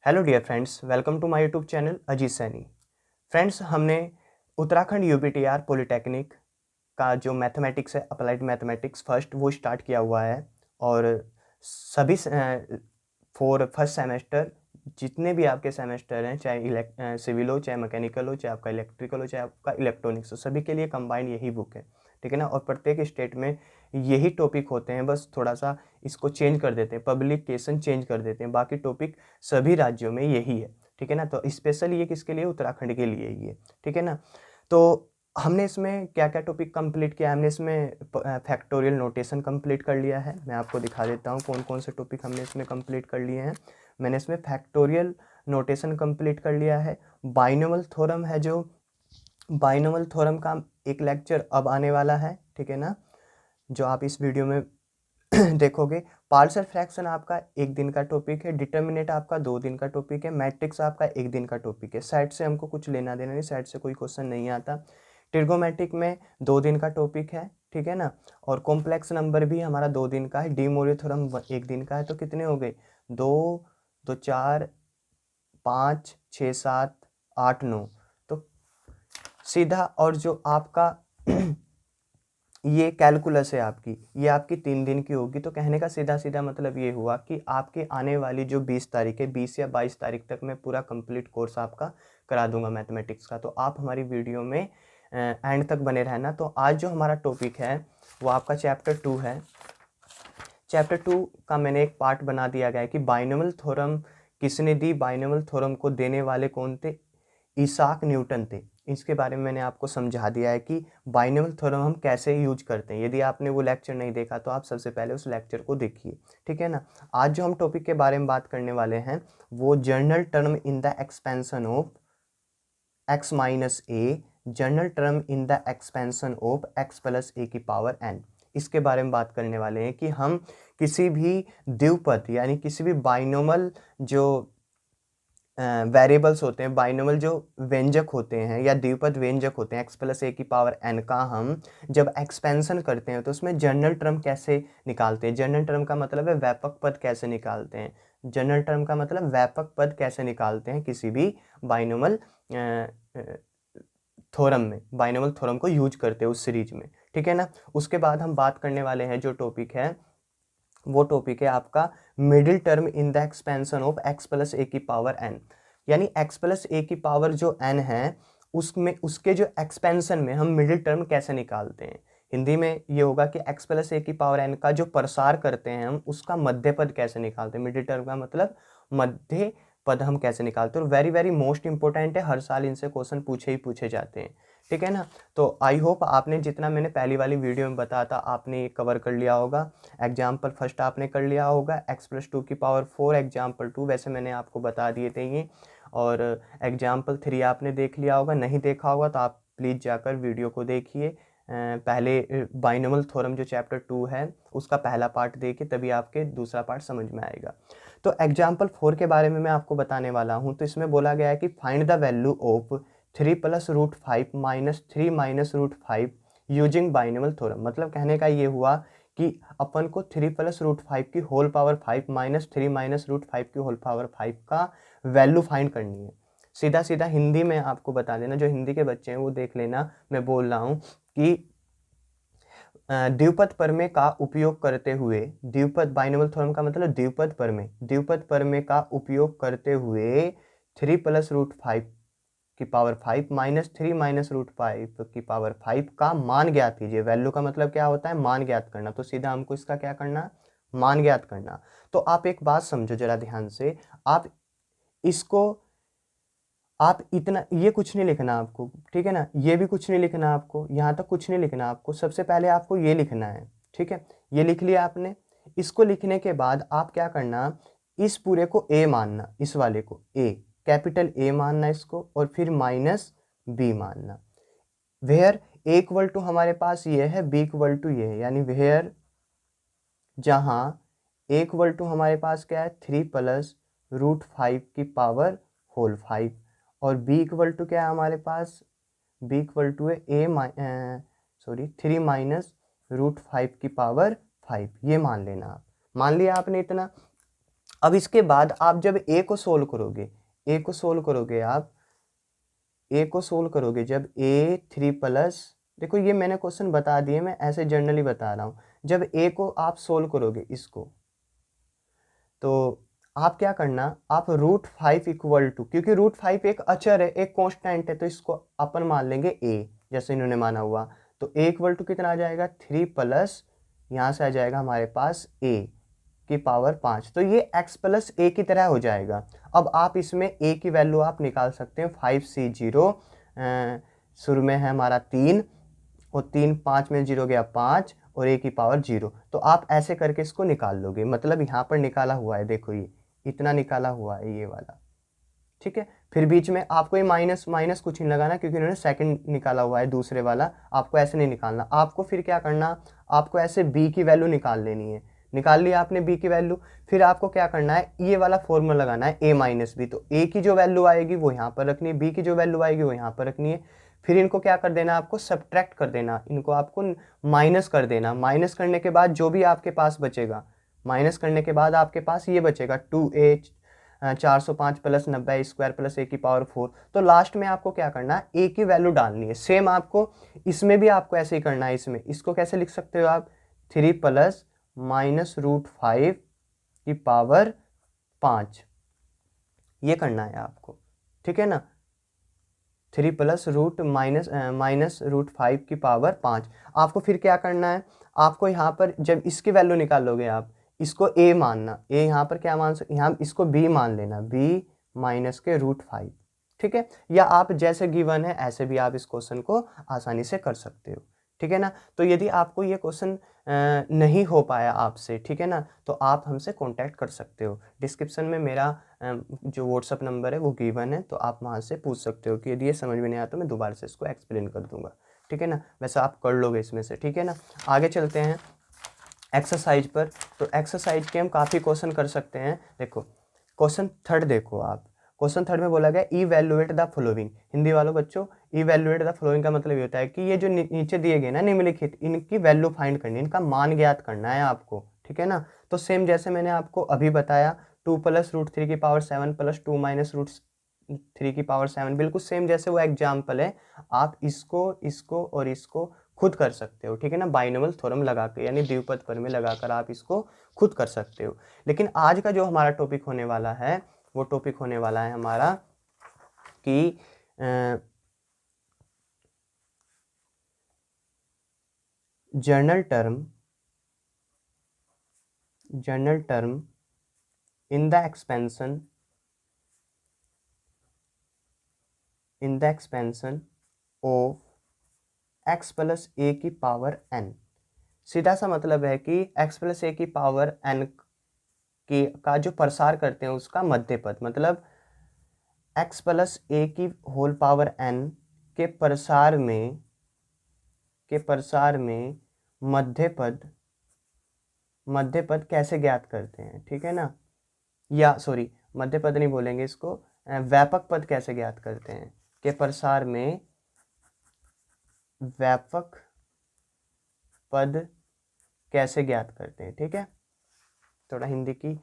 Hello dear friends, welcome to my YouTube channel Ajit Saini. Friends, हमने Uttarakhand UPTR polytechnic का जो mathematics है, अप्लाइड मैथमेटिक्स फर्स्ट, वो स्टार्ट किया हुआ है। और सभी फॉर फर्स्ट सेमेस्टर जितने भी आपके सेमेस्टर हैं, चाहे सिविल हो, चाहे मैकेनिकल हो, चाहे आपका इलेक्ट्रिकल हो, चाहे आपका इलेक्ट्रॉनिक्स हो, सभी के लिए कंबाइंड यही बुक है। ठीक है ना। और प्रत्येक स्टेट में यही टॉपिक होते हैं, बस थोड़ा सा इसको चेंज कर देते हैं, पब्लिकेशन चेंज कर देते हैं, बाकी टॉपिक सभी राज्यों में यही है। ठीक है ना। तो स्पेशल ये किसके लिए? उत्तराखंड के लिए ही है। ठीक है ना। तो हमने इसमें क्या क्या टॉपिक कंप्लीट किया? हमने इसमें फैक्टोरियल नोटेशन कंप्लीट कर लिया है। मैं आपको दिखा देता हूँ कौन कौन से टॉपिक हमने इसमें कंप्लीट कर लिए हैं। मैंने इसमें फैक्टोरियल नोटेशन कंप्लीट कर लिया है। बाइनोमियल थ्योरम है, जो बाइनोमियल थ्योरम का एक लेक्चर अब आने वाला है। ठीक है ना, जो आप इस वीडियो में देखोगे। पार्शियल फ्रैक्शन आपका एक दिन का टॉपिक है। डिटर्मिनेंट आपका 2 दिन का टॉपिक है। मैट्रिक्स आपका एक दिन का टॉपिक है। सेट से हमको कुछ लेना देना नहीं, सेट से कोई क्वेश्चन नहीं आता। ट्रिगोमेट्रिक में 2 दिन का टॉपिक है। ठीक है ना। और कॉम्प्लेक्स नंबर भी हमारा 2 दिन का है। डी मोरियो थ्योरम 1 दिन का है। तो कितने हो गए? 2 2 4 5 6 7 8 9। तो सीधा, और जो आपका ये कैलकुलस है आपकी, ये आपकी 3 दिन की होगी। तो कहने का सीधा सीधा मतलब ये हुआ कि आपके आने वाली जो 20 तारीख है, 20 या 22 तारीख तक मैं पूरा कंप्लीट कोर्स आपका करा दूंगा मैथमेटिक्स का। तो आप हमारी वीडियो में एंड तक बने रहना। तो आज जो हमारा टॉपिक है वो आपका चैप्टर 2 है। चैप्टर 2 का मैंने एक पार्ट बना दिया गया है कि बाइनोमियल थ्योरम किसने दी। बाइनोमियल थ्योरम को देने वाले कौन थे? इसाक न्यूटन थे। इसके बारे में मैंने आपको समझा दिया है कि बाइनोमियल थ्योरम हम कैसे यूज करते हैं। यदि आपने वो लेक्चर नहीं देखा तो आप सबसे पहले उस लेक्चर को देखिए। ठीक है ना। आज जो हम टॉपिक के बारे में बात करने वाले हैं वो general term in the expansion of x minus a, general term in the expansion of x plus a की पावर n। इसके बारे में बात करने वाले हैं कि हम किसी भी द्विपद यानी किसी भी बाइनोमल जो वेरिएबल्स होते हैं, बाइनोमल जो व्यंजक होते हैं या द्विपद व्यंजक होते हैं x प्लस ए की पावर n का, हम जब एक्सपेंशन करते हैं तो उसमें जनरल टर्म कैसे निकालते हैं। जनरल टर्म का मतलब है व्यापक पद कैसे निकालते हैं। जनरल टर्म का मतलब व्यापक पद कैसे निकालते हैं किसी भी बाइनोमल थ्योरम में, बाइनोमियल थ्योरम को यूज करते हैं उस सीरीज में। ठीक है ना। उसके बाद हम बात करने वाले हैं, जो टॉपिक है वो टॉपिक है आपका middle term in the expansion of x plus a की पावर n। यानी x प्लस ए की पावर जो n है उसमें उसके जो एक्सपेंशन में हम मिडिल टर्म कैसे निकालते हैं। हिंदी में ये होगा कि x प्लस ए की पावर n का जो प्रसार करते हैं हम, उसका मध्य पद कैसे निकालते हैं। मिडिल टर्म का मतलब मध्य पद हम कैसे निकालते हैं। और वेरी वेरी मोस्ट इंपॉर्टेंट है, हर साल इनसे क्वेश्चन पूछे ही पूछे जाते हैं। ठीक है ना। तो आई होप आपने जितना मैंने पहली वाली वीडियो में बताया था आपने कवर कर लिया होगा। एग्जाम्पल फर्स्ट आपने कर लिया होगा, x प्लस 2 की पावर 4, एग्जाम्पल 2 वैसे मैंने आपको बता दिए थे ये। और एग्जाम्पल 3 आपने देख लिया होगा। नहीं देखा होगा तो आप प्लीज़ जाकर वीडियो को देखिए। पहले बाइनोमियल थ्योरम जो चैप्टर 2 है उसका पहला पार्ट देखिए, तभी आपके दूसरा पार्ट समझ में आएगा। तो एग्जाम्पल 4 के बारे में मैं आपको बताने वाला हूँ। तो इसमें बोला गया है कि find the value of 3 plus root 5 minus 3 minus root 5 using binomial theorem. मतलब कहने का ये हुआ कि अपन को 3 प्लस रूट 5 की whole power 5 minus 3 minus root 5 की होल पावर 5 का वैल्यू फाइंड करनी है। सीधा सीधा हिंदी में आपको बता देना, जो हिंदी के बच्चे हैं वो देख लेना। मैं बोल रहा हूँ कि द्विपद प्रमेय का उपयोग करते हुए, द्विपद बाइनोमियल थ्योरम का मतलब द्विपद प्रमेय, द्विपद प्रमेय का उपयोग करते हुए 3 प्लस रूट 5 की पावर 5 माइनस 3 माइनस रूट 5 की पावर 5 का मान ज्ञात कीजिए। वैल्यू का मतलब क्या होता है? मान ज्ञात करना। तो सीधा हमको इसका क्या करना? मान ज्ञात करना। तो आप एक बात समझो जरा ध्यान से, आप इसको, आप इतना, ये कुछ नहीं लिखना आपको। ठीक है ना। ये भी कुछ नहीं लिखना आपको, यहाँ तक कुछ नहीं लिखना आपको। सबसे पहले आपको ये लिखना है। ठीक है। ये लिख लिया आपने। इसको लिखने के बाद आप क्या करना, इस पूरे को ए मानना, इस वाले को ए, कैपिटल ए मानना इसको, और फिर माइनस बी मानना। वेयर ए इक्वल टू हमारे पास ये है, बी इक्वल टू ये है। यानी वेयर जहाँ ए इक्वल टू हमारे पास क्या है? 3 प्लस रूट 5 की पावर होल 5, और b इक्वल टू क्या है हमारे पास? b इक्वल टू है सॉरी 3 माइनस रूट 5 की पावर 5। ये मान लेना आप। मान लिया आपने इतना। अब इसके बाद आप जब ए को सोल्व करोगे, ए को सोल्व करोगे आप, ए को सोल्व करोगे जब ए 3 प्लस, देखो ये मैंने क्वेश्चन बता दिए, मैं ऐसे जनरली बता रहा हूँ। जब ए को आप सोल्व करोगे इसको, तो आप क्या करना, आप √5 इक्वल टू, क्योंकि √5 एक अचर है, एक कांस्टेंट है, तो इसको अपन मान लेंगे ए, जैसे इन्होंने माना हुआ। तो ए इक्वल टू कितना आ जाएगा, 3 प्लस, यहाँ से आ जाएगा हमारे पास ए की पावर 5, तो ये x प्लस ए की तरह हो जाएगा। अब आप इसमें a की वैल्यू आप निकाल सकते हैं, 5c0, शुरू में है हमारा 3, और 3 5 में 0 गया 5, और a की पावर 0, तो आप ऐसे करके इसको निकाल लोगे। मतलब यहाँ पर निकाला हुआ है, देखो ये इतना निकाला हुआ है ये वाला, ठीक है। फिर बीच में आपको ये माइनस माइनस कुछ नहीं लगाना, क्योंकि उन्होंने सेकंड निकाला हुआ है दूसरे वाला, आपको ऐसे नहीं निकालना। आपको फिर क्या करना, आपको ऐसे b की वैल्यू निकाल लेनी है। निकाल लिया आपने b की वैल्यू, फिर आपको क्या करना है, ये वाला फॉर्मूला लगाना है a माइनस बी। तो a की जो वैल्यू आएगी वो यहाँ पर रखनी है, b की जो वैल्यू आएगी वो यहाँ पर रखनी है। फिर इनको क्या कर देना, आपको सब्ट्रैक्ट कर देना, इनको आपको माइनस कर देना। माइनस करने के बाद जो भी आपके पास बचेगा, माइनस करने के बाद आपके पास ये बचेगा 2a 405 plus 90 square plus a की पावर 4। तो लास्ट में आपको क्या करना है, a की वैल्यू डालनी है। सेम आपको इसमें भी आपको ऐसे ही करना है। इसमें इसको कैसे लिख सकते हो आप, 3 प्लस माइनस √5 की पावर 5, ये करना है आपको, ठीक है ना। 3 प्लस माइनस √5 की पावर 5। आपको फिर क्या करना है, आपको यहाँ पर जब इसकी वैल्यू निकालोगे आप, इसको a मानना, a यहाँ पर क्या मान सकते, यहाँ इसको b मान लेना, b माइनस के √5, ठीक है। या आप जैसे गिवन है ऐसे भी आप इस क्वेश्चन को आसानी से कर सकते हो, ठीक है ना। तो यदि आपको ये क्वेश्चन नहीं हो पाया आपसे, ठीक है ना, तो आप हमसे कांटेक्ट कर सकते हो। डिस्क्रिप्शन में मेरा जो व्हाट्सअप नंबर है वो गिवन है, तो आप वहाँ से पूछ सकते हो कि यदि ये समझ में नहीं आया तो मैं दोबारा से इसको एक्सप्लेन कर दूंगा, ठीक है ना। वैसे आप कर लोगे इसमें से, ठीक है ना। आगे चलते हैं एक्सरसाइज पर। तो एक्सरसाइज के हम काफ़ी क्वेश्चन कर सकते हैं। देखो क्वेश्चन थर्ड देखो आप, क्वेश्चन थर्ड में बोला गया इवैल्यूएट द फॉलोइंग। हिंदी वालों बच्चों, इवैल्यूएट द फॉलोइंग का मतलब ये होता है कि ये जो नीचे दिए गए ना निम्नलिखित, इनकी वैल्यू फाइंड करनी है, इनका मान ज्ञात करना है आपको, ठीक है ना। तो सेम जैसे मैंने आपको अभी बताया, 2 प्लस √3 की पावर 7 प्लस 2 माइनस √3 की पावर 7, बिल्कुल सेम जैसे वो एग्जाम्पल है। आप इसको इसको और इसको खुद कर सकते हो, ठीक है ना, बाइनोमियल थ्योरम लगा के, यानी द्विपद प्रमेय लगाकर आप इसको खुद कर सकते हो। लेकिन आज का जो हमारा टॉपिक होने वाला है, वो टॉपिक होने वाला है हमारा कि general term in the expansion of x plus a की पावर n। सीधा सा मतलब है कि x प्लस ए की पावर n की का जो प्रसार करते हैं उसका मध्य पद, मतलब x प्लस ए की होल पावर n के प्रसार में मध्य पद कैसे ज्ञात करते हैं, ठीक है ना। या सॉरी, मध्य पद नहीं बोलेंगे इसको, व्यापक पद कैसे ज्ञात करते हैं, के प्रसार में व्यापक पद कैसे ज्ञात करते हैं, ठीक है। थोड़ा हिंदी की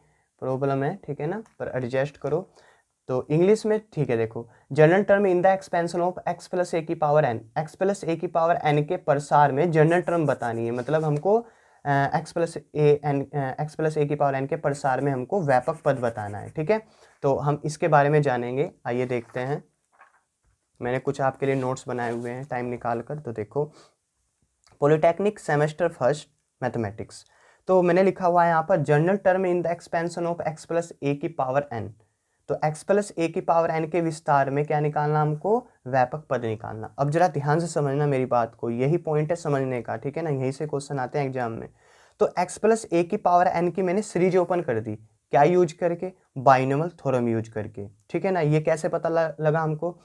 प्रॉब्लम है, ठीक है ना, पर एडजस्ट करो। तो इंग्लिश में ठीक है, देखो general term in the expansion of x plus a की power n, x plus a की पावर n के प्रसार में जनरल टर्म बतानी है। मतलब हमको x प्लस ए की पावर n के प्रसार में हमको व्यापक पद बताना है, ठीक है। तो हम इसके बारे में जानेंगे, आइए देखते हैं। मैंने कुछ आपके लिए नोट्स बनाए हुए हैं टाइम निकाल कर। तो देखो, पॉलिटेक्निक सेमेस्टर फर्स्ट मैथमेटिक्स, तो मैंने लिखा हुआ है यहाँ पर general term in the expansion of x plus a की पावर n। तो x प्लस ए की पावर n के विस्तार में क्या निकालना, हमको व्यापक पद निकालना। अब जरा ध्यान से समझना मेरी बात को, यही पॉइंट है समझने का, ठीक है ना, यहीं से क्वेश्चन आते हैं एग्जाम में। तो x प्लस ए की पावर n की मैंने सीरीज ओपन कर दी, क्या यूज करके, बाइनोमियल थ्योरम यूज करके, ठीक है ना। ये कैसे पता लगा हमको,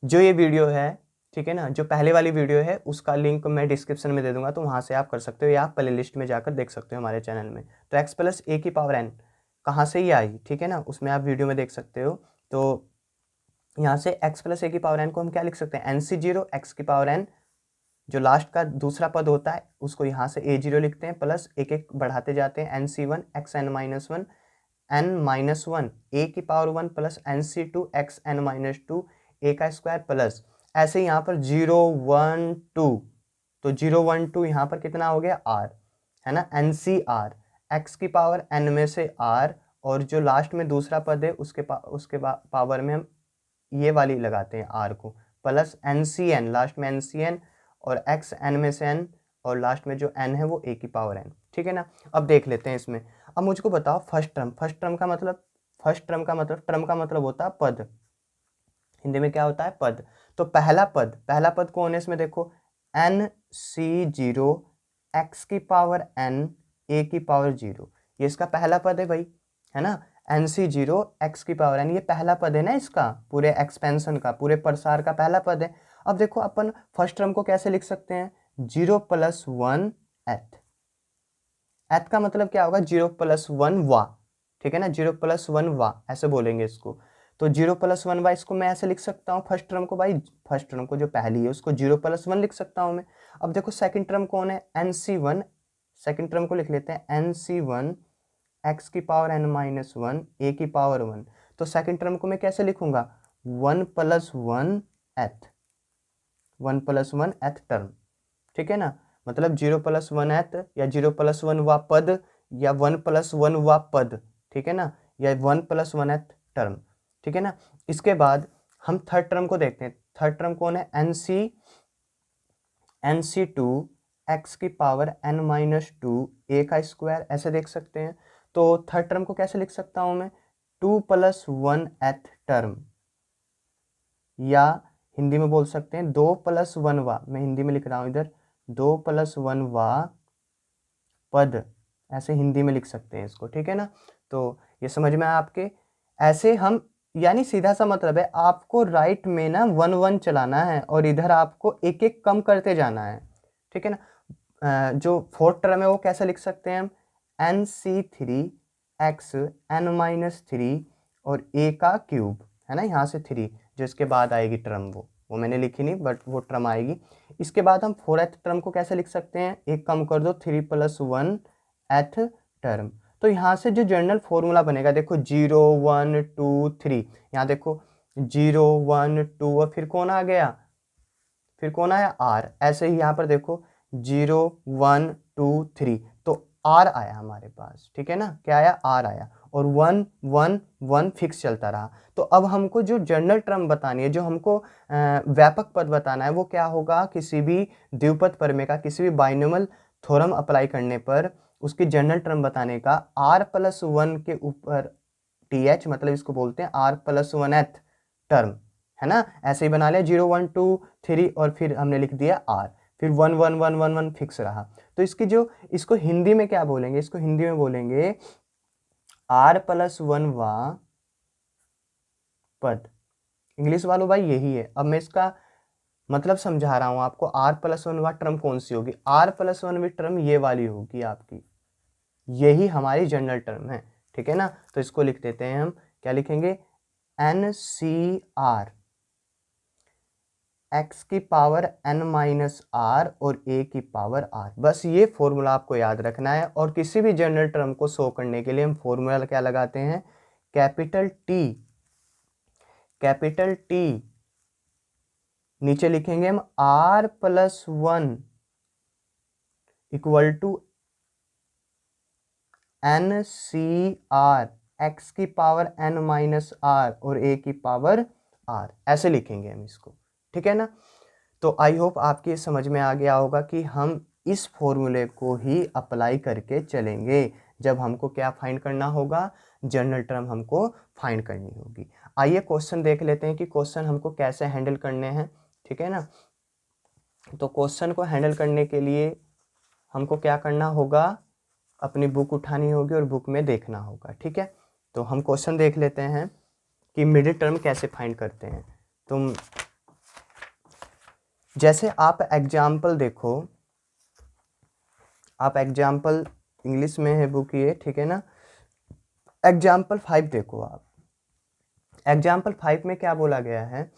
जो ये वीडियो है, ठीक है ना, जो पहले वाली वीडियो है उसका लिंक मैं डिस्क्रिप्शन में दे दूंगा, तो वहाँ से आप कर सकते हो, या आप प्ले लिस्ट में जाकर देख सकते हो हमारे चैनल में। तो x प्लस ए की पावर n कहाँ से ही आई, ठीक है ना, उसमें आप वीडियो में देख सकते हो। तो यहाँ से x प्लस ए की पावर n को हम क्या लिख सकते हैं, nc0 x की पावर n, जो लास्ट का दूसरा पद होता है उसको यहाँ से a0 लिखते हैं, प्लस एक एक बढ़ाते जाते हैं, nc1 xn-1 N minus one a की power one plus n c two x n minus two a का स्क्वायर प्लस ऐसे यहाँ पर 0 1 2, तो 0 1 2 यहाँ पर कितना हो गया r, है ना, एन सी आर, एक्स की पावर n में से r, और जो लास्ट में दूसरा पद है उसके पावर में हम ये वाली लगाते हैं r को, plus n C n, last में एन सी एन और एक्स n में से n, और लास्ट में जो n है वो a की पावर n, ठीक है ना। अब देख लेते हैं इसमें। अब मुझको बताओ फर्स्ट टर्म का मतलब होता है पद, हिंदी में क्या होता है पद। तो पहला पद कौन है इसमें, देखो एन सी जीरो एक्स की पावर n ए की पावर 0, ये इसका पहला पद है भाई, है ना, एन सी जीरो एक्स की पावर n, ये पहला पद है ना इसका, पूरे एक्सपेंशन का, पूरे प्रसार का पहला पद है। अब देखो अपन फर्स्ट टर्म को कैसे लिख सकते हैं, 0 + 1 एथ का मतलब क्या होगा, 0 + 1 वा, ठीक है ना, 0 + 1 वा ऐसे बोलेंगे इसको। तो 0 + 1 वा इसको मैं ऐसे लिख सकता हूँ फर्स्ट टर्म को भाई, फर्स्ट टर्म को जो पहली है उसको 0 + 1 लिख सकता हूँ मैं। अब देखो सेकंड टर्म कौन है, NC1, सेकंड टर्म को लिख लेते हैं NC1 एक्स की पावर n माइनस 1 ए की पावर 1। तो सेकंड टर्म को मैं कैसे लिखूंगा, 1 + 1 एथ, 1 + 1 एथ टर्म, ठीक है ना, मतलब 0 + 1 एथ या 0 + 1 वा पद या 1 + 1 वा पद, ठीक है ना, या 1 + 1 एथ टर्म, ठीक है ना। इसके बाद हम थर्ड टर्म को देखते हैं। थर्ड टर्म कौन है, NC2 एक्स की पावर n माइनस 2 ए का स्क्वायर, ऐसे देख सकते हैं। तो थर्ड टर्म को कैसे लिख सकता हूं मैं, 2 + 1 एथ टर्म, या हिंदी में बोल सकते हैं 2 + 1 वा, मैं हिंदी में लिख रहा हूं इधर, 2 + 1 वा पद, ऐसे हिंदी में लिख सकते हैं इसको, ठीक है ना। तो ये समझ में आया आपके, ऐसे हम, यानी सीधा सा मतलब है आपको राइट में ना 1 1 चलाना है और इधर आपको एक एक कम करते जाना है, ठीक है ना। जो फोर्थ टर्म है वो कैसे लिख सकते हैं हम, NC3 एक्स n माइनस 3 और a का क्यूब, है ना, यहाँ से 3 जो इसके बाद आएगी टर्म, वो मैंने लिखी नहीं बट वो टर्म आएगी। इसके बाद हम फोर्थ टर्म को कैसे लिख सकते हैं, एक कम कर दो, 3 + 1 एथ टर्म। तो यहाँ से जो जनरल फॉर्मूला बनेगा, देखो 0 1 2 3, यहाँ देखो 0 1 2 और फिर कौन आ गया, फिर कौन आया r, ऐसे ही यहाँ पर देखो 0 1 2 3, तो r आया हमारे पास, ठीक है ना, क्या आया, r आया, और 1 1 1 फिक्स चलता रहा। तो अब हमको जो जनरल टर्म बतानी है, जो हमको व्यापक पद बताना है, वो क्या होगा, किसी भी द्विपद प्रमेय का, किसी भी बाइनोमियल थ्योरम अप्लाई करने पर उसकी जनरल टर्म बताने का, r + 1 के ऊपर th, मतलब इसको बोलते हैं r + 1th टर्म, है ना, ऐसे ही बना लिया 0 1 2 3 और फिर हमने लिख दिया r, फिर 1 1 1 1 1 फिक्स रहा। तो इसको हिंदी में क्या बोलेंगे, इसको हिंदी में बोलेंगे r + 1 वा पद। इंग्लिश वालों भाई यही है। अब मैं इसका मतलब समझा रहा हूं आपको, r + 1 वा टर्म कौन सी होगी, r + 1 वी टर्म ये वाली होगी आपकी, यही हमारी जनरल टर्म है, ठीक है ना। तो इसको लिख देते हैं हम, क्या लिखेंगे, NCR x की पावर n माइनस r और a की पावर r, बस ये फॉर्मूला आपको याद रखना है। और किसी भी जनरल टर्म को शो करने के लिए हम फॉर्मूला क्या लगाते हैं, कैपिटल T, नीचे लिखेंगे हम r + 1 = NCR x की पावर n माइनस r और a की पावर r, ऐसे लिखेंगे हम इसको, ठीक है ना। तो आई होप आपकी समझ में आ गया होगा कि हम इस फॉर्मूले को ही अप्लाई करके चलेंगे जब हमको क्या फाइंड करना होगा, जनरल टर्म हमको फाइंड करनी होगी। आइए क्वेश्चन देख लेते हैं कि क्वेश्चन हमको कैसे हैंडल करने हैं, ठीक है ना। तो क्वेश्चन को हैंडल करने के लिए हमको क्या करना होगा, अपनी बुक उठानी होगी और बुक में देखना होगा, ठीक है। तो हम क्वेश्चन देख लेते हैं कि मिडिल टर्म कैसे फाइंड करते हैं। तुम जैसे आप एग्जाम्पल देखो, आप एग्जाम्पल इंग्लिश में है बुक ये, ठीक है ना। एग्जाम्पल 5 देखो आप, एग्जाम्पल 5 में क्या बोला गया है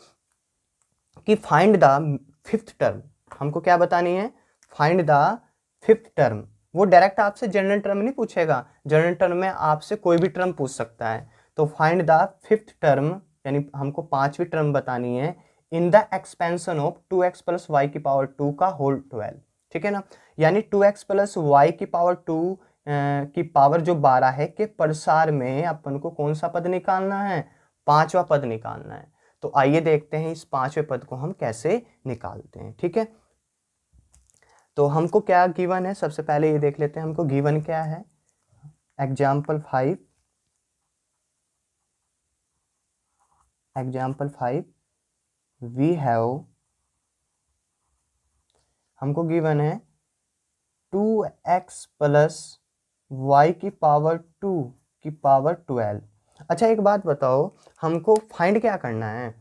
कि फाइंड द फिफ्थ टर्म, हमको क्या बतानी है, फाइंड द फिफ्थ टर्म वो डायरेक्ट आपसे जनरल टर्म नहीं पूछेगा, जनरल टर्म में आपसे कोई भी टर्म पूछ सकता है। तो फाइंड द फिफ्थ टर्म, यानी हमको पांचवी टर्म बतानी है in the expansion of 2x plus y की पावर 2 का होल 12, ठीक है ना। यानी 2x प्लस वाई की पावर 2 की पावर जो 12 है के प्रसार में अपन को कौन सा पद निकालना है, पांचवा पद निकालना है। तो आइए देखते हैं इस पांचवें पद को हम कैसे निकालते हैं, ठीक है। तो हमको क्या गिवन है, सबसे पहले ये देख लेते हैं हमको गिवन क्या है। एग्जाम्पल 5, एग्जाम्पल 5 वी हैव, हमको गिवन है 2x प्लस वाई की पावर 2 की पावर 12। अच्छा एक बात बताओ, हमको फाइंड क्या करना है,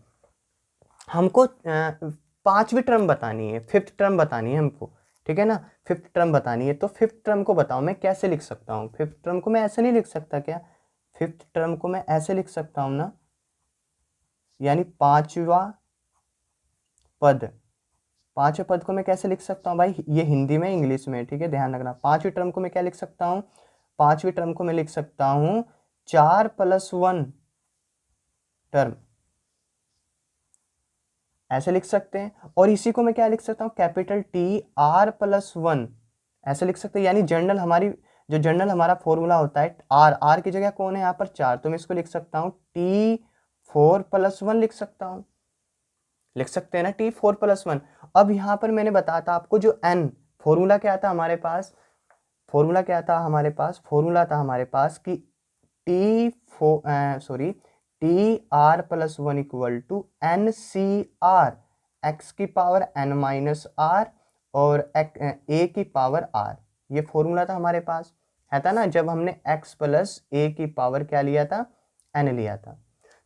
हमको पांचवी टर्म बतानी है, फिफ्थ टर्म बतानी है हमको, ठीक है ना। फिफ्थ टर्म बतानी है, तो फिफ्थ टर्म को बताओ मैं कैसे लिख सकता हूँ। फिफ्थ टर्म को मैं ऐसे नहीं लिख सकता क्या, फिफ्थ टर्म को मैं ऐसे लिख सकता हूँ ना, यानी पांचवा पद, पांचवें पद को मैं कैसे लिख सकता हूँ भाई, ये हिंदी में इंग्लिश में, ठीक है, ध्यान रखना। पांचवी टर्म को मैं क्या लिख सकता हूँ, पांचवी टर्म को मैं लिख सकता हूँ 4+1 टर्म, ऐसे लिख सकते हैं। और इसी को मैं क्या लिख सकता हूँ, कैपिटल टी r+1 ऐसे लिख सकते हैं। यानी जनरल हमारी, जो जनरल हमारा फॉर्मूला होता है आर की जगह कौन है यहाँ पर 4, तो मैं इसको लिख सकता हूँ T4+1 लिख सकता हूँ, लिख सकते हैं ना T4+1। अब यहाँ पर मैंने बताया था आपको जो n फॉर्मूला क्या था हमारे पास, फॉर्मूला क्या था हमारे पास, फॉर्मूला था हमारे पास कि Tr+1 equal to NCR, x की पावर n-r और a की पावर r, ये फॉर्मूला था हमारे पास, है था ना, जब हमने x प्लस a की पावर क्या लिया था, n लिया था।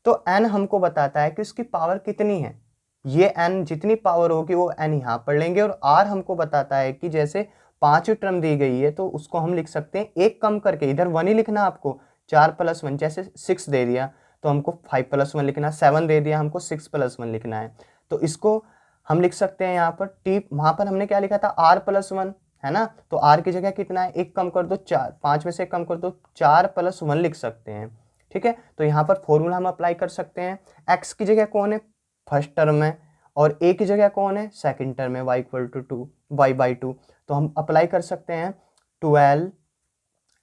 तो n हमको बताता है कि उसकी पावर कितनी है, ये n जितनी पावर होगी वो n यहाँ पर लेंगे। और r हमको बताता है कि जैसे पांचवी टर्म दी गई है तो उसको हम लिख सकते हैं एक कम करके, इधर 1 ही लिखना आपको, 4+1, जैसे 6 दे दिया तो हमको 5+1 लिखना, 7 दे दिया हमको 6+1 लिखना है। तो इसको हम लिख सकते हैं यहाँ पर वहां पर हमने क्या लिखा था r+1, है ना, तो r की जगह कितना है, एक कम कर दो, 4, 5 में से एक कम कर दो, 4+1 लिख सकते हैं, ठीक है। तो यहाँ पर फॉर्मूला हम अप्लाई कर सकते हैं। x की जगह कौन है, फर्स्ट टर्म में, और a की जगह कौन है, सेकंड टर्म में, y/2, तो हम अप्लाई कर सकते हैं 12,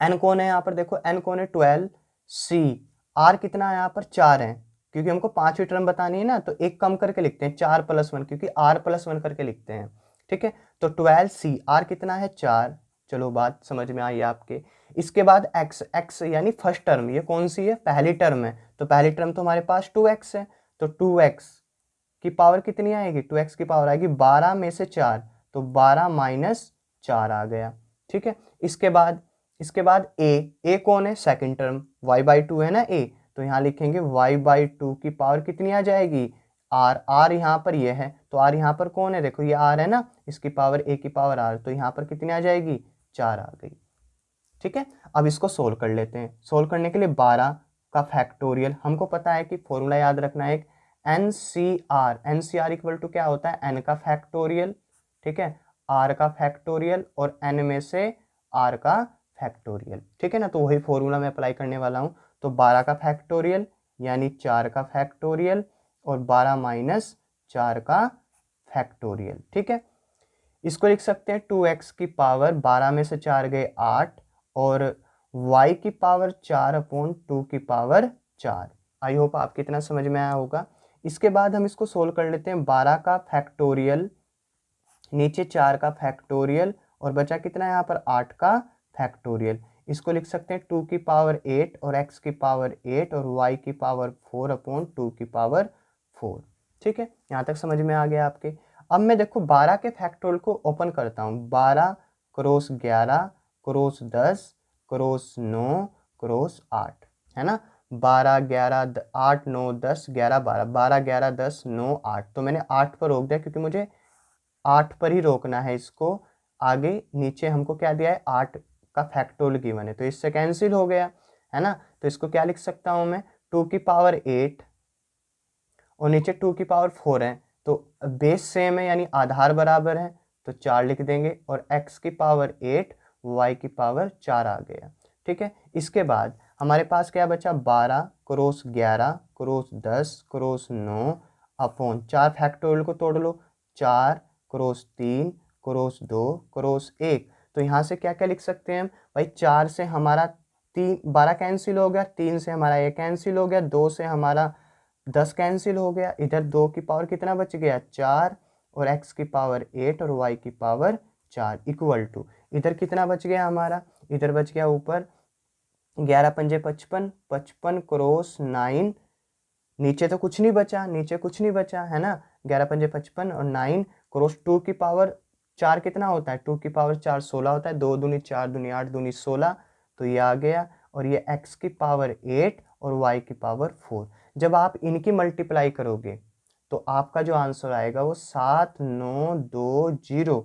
n कौन है यहाँ पर, देखो n कौन है 12, c r कितना है यहाँ पर 4 है, क्योंकि हमको पांचवी टर्म बतानी है ना, तो एक कम करके लिखते हैं 4+1, क्योंकि r+1 करके लिखते हैं, ठीक है। तो 12c, r कितना है 4, चलो बात समझ में आई आपके। इसके बाद x यानी फर्स्ट टर्म, ये कौन सी है, पहली टर्म है, तो पहली टर्म तो हमारे पास 2x है, तो 2x की पावर कितनी आएगी, 2x की पावर आएगी 12 में से 4, तो 12-4 आ गया, ठीक है। इसके बाद a कौन है, सेकंड टर्म, y/2 है ना a, तो यहाँ लिखेंगे y/2 की पावर कितनी आ जाएगी, r यहाँ पर ये है, तो r यहाँ पर कौन है, देखो ये r है ना, इसकी पावर a की पावर r, तो यहाँ पर कितनी आ जाएगी, 4 आ गई, ठीक है। अब इसको सोल्व कर लेते हैं। सोल्व करने के लिए 12 का फैक्टोरियल, हमको पता है कि फॉर्मूला याद रखना है एक NCR इक्वल टू क्या होता है, n का फैक्टोरियल, ठीक है, r का फैक्टोरियल और n में से r का फैक्टोरियल, ठीक है ना। तो वही फॉर्मूला मैं अप्लाई करने वाला हूँ। तो 12 का फैक्टोरियल यानी 4 का फैक्टोरियल और 12 माइनस 4 का फैक्टोरियल, ठीक है। इसको लिख सकते हैं 2x की पावर 12 में से 4 गए 8 और y की पावर 4/2 की पावर 4। आई होप आपको इतना समझ में आया होगा। इसके बाद हम इसको सोल्व कर लेते हैं। 12 का फैक्टोरियल, नीचे 4 का फैक्टोरियल और बचा कितना यहाँ पर 8 का फैक्टोरियल। इसको लिख सकते हैं 2 की पावर 8 और x की पावर 8 और y की पावर 4/2 की पावर 4, ठीक है। यहाँ तक समझ में आ गया आपके। अब मैं देखो 12 के फैक्टोरियल को ओपन करता हूँ, 12 क्रॉस 11 क्रॉस 10 क्रॉस 9 क्रॉस 8, है ना। 12 11 8 9 10 11 12, 12 11 10 9 8, तो मैंने 8 पर रोक दिया क्योंकि मुझे 8 पर ही रोकना है इसको। आगे नीचे हमको क्या दिया है, 8 का फैक्टोरियल गिवन है, तो इससे कैंसिल हो गया, है ना। तो इसको क्या लिख सकता हूँ मैं, 2 की पावर 8 और नीचे 2 की पावर 4 है, तो बेस सेम है यानी आधार बराबर है, तो 4 लिख देंगे और x की पावर 8 y की पावर 4 आ गया। ठीक है, इसके बाद हमारे पास क्या बचा, 12 cross 11 cross 10 cross 9 upon 4 factorial को तोड़ लो, 4 क्रॉस 3 क्रॉस 2 क्रॉस 1। तो यहाँ से क्या क्या लिख सकते हैं भाई, 4 से हमारा 12 कैंसिल हो गया, 3 से हमारा 1 कैंसिल हो गया, 2 से हमारा 10 कैंसिल हो गया, इधर 2 की पावर कितना बच गया 4 और x की पावर 8 और y की पावर 4 इक्वल टू इधर कितना बच गया हमारा, इधर बच गया ऊपर 11 पंजे 55, 55 क्रॉस 9, नीचे तो कुछ नहीं बचा, नीचे कुछ नहीं बचा है ना, 11 पंजे 55 और 9 क्रॉस 2 की पावर 4 कितना होता है, 2 की पावर 4 16 होता है, 2 दूनी 4 दूनी 8 दूनी 16, तो ये आ गया। और ये x की पावर 8 और y की पावर 4, जब आप इनकी मल्टीप्लाई करोगे तो आपका जो आंसर आएगा वो 7920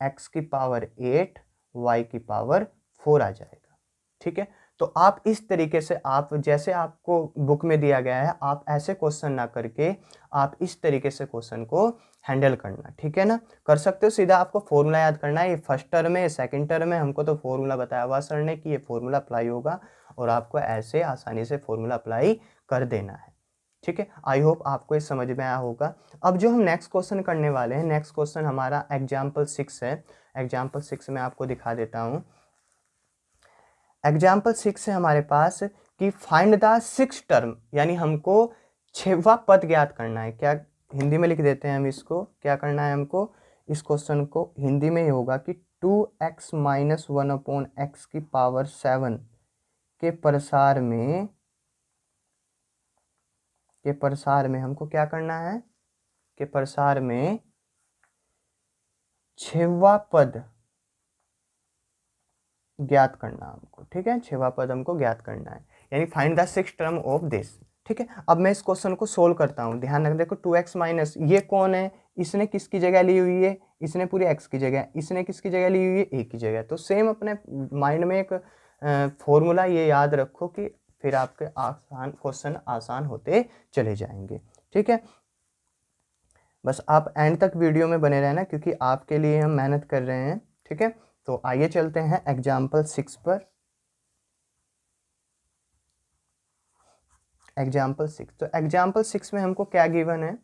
x की पावर 8 y की पावर 4 आ जाएगा। ठीक है, तो आप इस तरीके से, आप जैसे आपको बुक में दिया गया है, आप ऐसे क्वेश्चन ना करके आप इस तरीके से क्वेश्चन को हैंडल करना। ठीक है ना, कर सकते हो, सीधा आपको फॉर्मूला याद करना है। ये फर्स्ट टर्म है, सेकंड टर्म है, हमको तो फॉर्मूला बताया हुआ सर ने कि ये फॉर्मूला अप्लाई होगा और आपको ऐसे आसानी से फॉर्मूला अप्लाई कर देना है। ठीक है, आई होप आपको ये समझ में आया होगा। अब जो हम नेक्स्ट क्वेश्चन करने वाले हैं, नेक्स्ट क्वेश्चन हमारा एग्जाम्पल 6 है। एग्जाम्पल 6 में आपको दिखा देता हूँ। एग्जाम्पल 6 है हमारे पास कि फाइंड द 6 टर्म, यानी हमको 6वां पद ज्ञात करना है। क्या हिंदी में लिख देते हैं हम इसको, क्या करना है हमको, इस क्वेश्चन को हिंदी में ही होगा कि 2x माइनस 1 अपॉन एक्स की पावर 7 के प्रसार में हमको क्या करना है, के प्रसार में 6वां पद ज्ञात करना हमको। ठीक है, 6वां पद हमको ज्ञात करना है, यानी find the 6 term of this. ठीक है, अब मैं इस क्वेश्चन को सोल्व करता हूँ। ध्यान रख, देखो 2x माइनस, ये कौन है, इसने किसकी जगह ली हुई है, इसने पूरी x की जगह, इसने किसकी जगह ली हुई है, a की जगह। तो सेम अपने माइंड में एक फॉर्मूला ये याद रखो कि फिर आपके आसान क्वेश्चन आसान होते चले जाएंगे। ठीक है, बस आप एंड तक वीडियो में बने रहना, क्योंकि आपके लिए हम मेहनत कर रहे हैं। ठीक है, तो आइए चलते हैं एग्जाम्पल 6 पर। एग्जाम्पल 6, तो एग्जाम्पल 6 में हमको क्या गिवन है,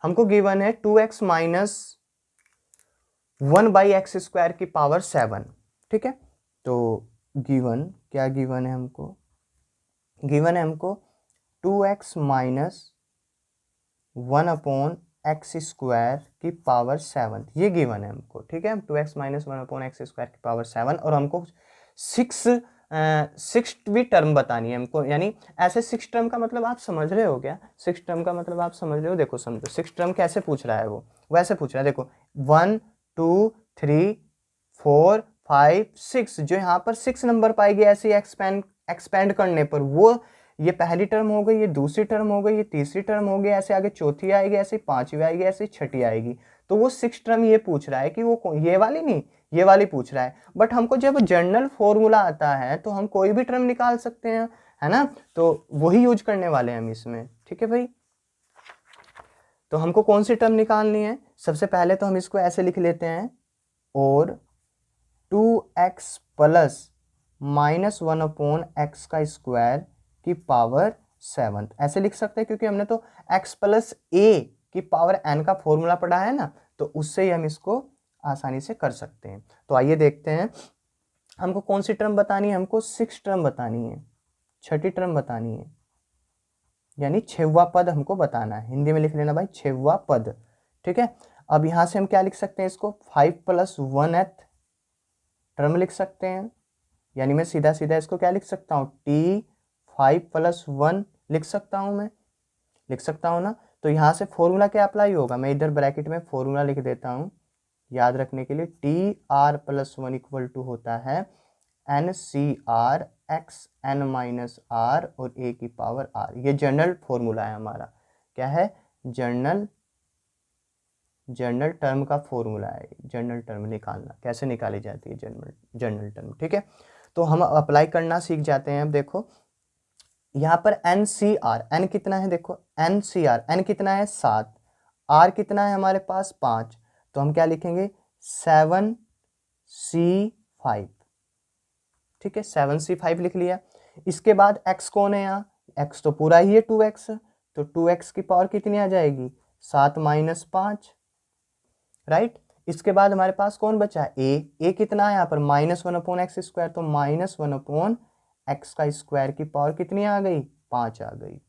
हमको गिवन है 2x माइनस 1/x² की पावर 7। ठीक है, तो गिवन क्या गिवन है हमको, गिवन है हमको 2x माइनस 1 अपॉन x² की पावर 7, ये गिवन है हमको। ठीक है, 2x माइनस 1 अपॉन x² की पावर 7, और हमको 6वीं टर्म बतानी है हमको। यानी ऐसे 6 टर्म का मतलब आप समझ रहे हो क्या, 6 टर्म का मतलब आप समझ रहे हो, देखो समझो 6 टर्म कैसे पूछ रहा है, वो वैसे पूछ रहा है। देखो 1 2 3 4 5 6, जो यहाँ पर 6 नंबर पाएगी ऐसे एक्सपेंड करने पर, वो ये पहली टर्म हो गई, ये दूसरी टर्म हो गई, ये तीसरी टर्म हो गई, ऐसे आगे चौथी आएगी, ऐसे पांचवी आएगी, ऐसे छठी आएगी। तो वो 6 टर्म ये पूछ रहा है कि वो ये वाली नहीं, ये वाली पूछ रहा है। बट हमको जब जनरल फॉर्मूला आता है तो हम कोई भी टर्म निकाल सकते हैं, है ना, तो वही यूज करने वाले हैं हम इसमें। ठीक है भाई, तो हमको कौन सी टर्म निकालनी है, सबसे पहले तो हम इसको ऐसे लिख लेते हैं, और 2x plus minus 1 upon x का स्क्वायर की पावर 7 ऐसे लिख सकते हैं, क्योंकि हमने तो x प्लस a की पावर n का फॉर्मूला पढ़ा है ना, तो उससे ही हम इसको आसानी से कर सकते हैं। तो आइए देखते हैं, हमको कौन सी टर्म बतानी है, हमको 6 टर्म बतानी है, छठी टर्म बतानी है, यानी 6वां पद हमको बताना है। हिंदी में लिख लेना भाई, 6वां पद। ठीक है, अब यहां से हम क्या लिख सकते हैं, इसको 5 प्लस 1th टर्म लिख सकते हैं, यानी मैं सीधा सीधा इसको क्या लिख सकता हूँ, t5 प्लस 1 लिख सकता हूँ, मैं लिख सकता हूँ ना। तो यहाँ से फॉर्मूला क्या अप्लाई होगा, मैं इधर ब्रैकेट में फॉर्मूला लिख देता हूँ याद रखने के लिए, tr प्लस 1 इक्वल टू होता है NCR xn माइनस r और a की पावर r। ये जनरल फॉर्मूला है हमारा, क्या है, जनरल टर्म का फॉर्मूला है। जनरल टर्म निकालना कैसे निकाली जाती है, जनरल टर्म। ठीक है, तो हम अप्लाई करना सीख जाते हैं। अब देखो यहाँ पर NCR, n कितना है, देखो NCR, n कितना है 7, r कितना है हमारे पास 5, तो हम क्या लिखेंगे 7C5। ठीक है, 7c5 लिख लिया। इसके बाद x कौन है यहाँ, x तो पूरा ही है 2x, तो 2x की पावर कितनी आ जाएगी 7 - 5, राइट। इसके बाद हमारे पास कौन बचा a कितना है यहाँ पर -1/x², तो -1/x² की पावर कितनी आ गई 5 आ गई।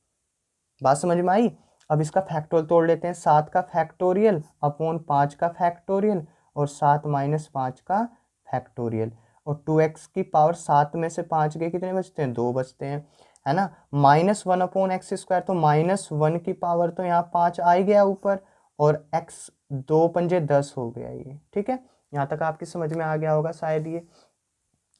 बात समझ में आई। अब इसका फैक्टोरियल तोड़ लेते हैं, 7 का फैक्टोरियल अपॉन 5 का फैक्टोरियल और 7 - 5 का फैक्टोरियल, और 2x की पावर 7 में से 5 गए कितने बचते हैं 2 बचते हैं, है ना। -1/x², तो -1 की पावर तो यहाँ 5 आ ही गया ऊपर, और x 2 पंजे 10 हो गया ये, ठीक है। यहाँ तक आपकी समझ में आ गया होगा शायद ये।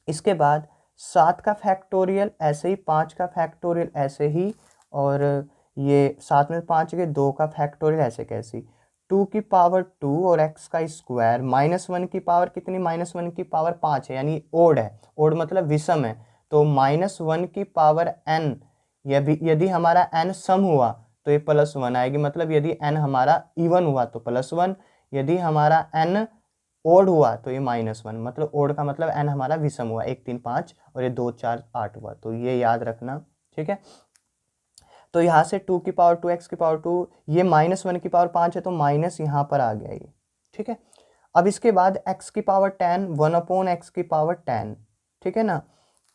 इसके बाद 7 का फैक्टोरियल ऐसे ही, 5 का फैक्टोरियल ऐसे ही, और ये 7 में 5 के 2 का फैक्टोरियल ऐसे कैसी, 2 की पावर 2 और x का स्क्वायर, -1 की पावर कितनी -1 की पावर 5 है, यानी ओड है, ओड मतलब विषम है, तो -1 की पावर n, यदि हमारा n सम हुआ तो ये +1 आएगी, मतलब यदि n हमारा इवन हुआ तो +1, यदि हमारा n ओड हुआ तो ये -1, मतलब ओड का मतलब n हमारा विषम हुआ, 1 3 5 और ये 2 4 8 हुआ, तो ये याद रखना, ठीक है। तो यहाँ से 2 की पावर 2 x की पावर 2, ये -1 की पावर 5 है, तो माइनस यहाँ पर आ गया ये, ठीक है। अब इसके बाद x की पावर 10, 1/x की पावर 10, ठीक है ना।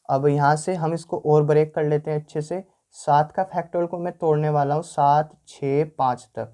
अब यहाँ से हम इसको और ब्रेक कर लेते हैं अच्छे से। 7 का फैक्टोरियल को मैं तोड़ने वाला हूँ 7 6 5 तक,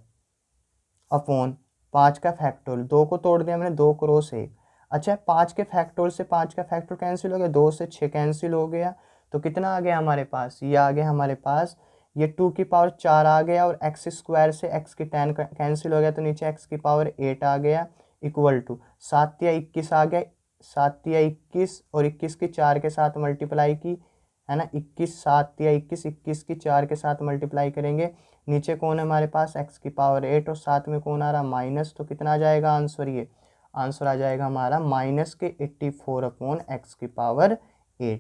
अपॉन 5 का फैक्टोरियल, 2 को तोड़ दिया मैंने, 2 क्रॉस 1। अच्छा, 5 के फैक्टोरियल से 5 का फैक्टोरियल कैंसिल हो गया, 2 से 6 कैंसिल हो गया, तो कितना आ गया हमारे पास, ये आ गया हमारे पास, ये 2 की पावर 4 आ गया, और x² से x की 10 कैंसिल हो गया, तो नीचे x की पावर 8 आ गया, इक्वल टू 7 या 21 आ गया, 7 या 21, और 21 की 4 के साथ मल्टीप्लाई की, है ना, 21 7 या 21, 21 की 4 के साथ मल्टीप्लाई करेंगे, नीचे कौन है हमारे पास x की पावर 8, और साथ में कौन आ रहा माइनस, तो कितना आ जाएगा आंसर, ये आंसर आ जाएगा हमारा -84/x की पावर 8।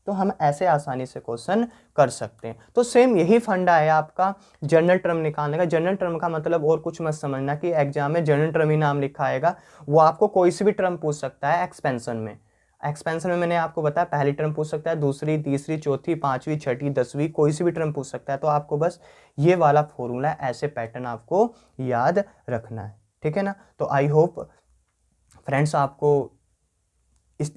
तो हम ऐसे आसानी से क्वेश्चन कर सकते हैं। तो सेम यही फंडा है आपका जनरल टर्म निकालने का। जनरल टर्म का मतलब और कुछ मत समझना कि एग्जाम में जनरल टर्म ही नाम लिखा आएगा, वो आपको कोई सी भी टर्म पूछ सकता है। एक्सपेंशन में मैंने आपको बताया पहली टर्म पूछ सकता है, दूसरी, तीसरी, चौथी, पांचवी, छठी, 10वीं, कोई सी भी टर्म पूछ सकता है। तो आपको बस ये वाला फॉर्मूला, ऐसे पैटर्न आपको याद रखना है, ठीक है ना। तो आई होप फ्रेंड्स आपको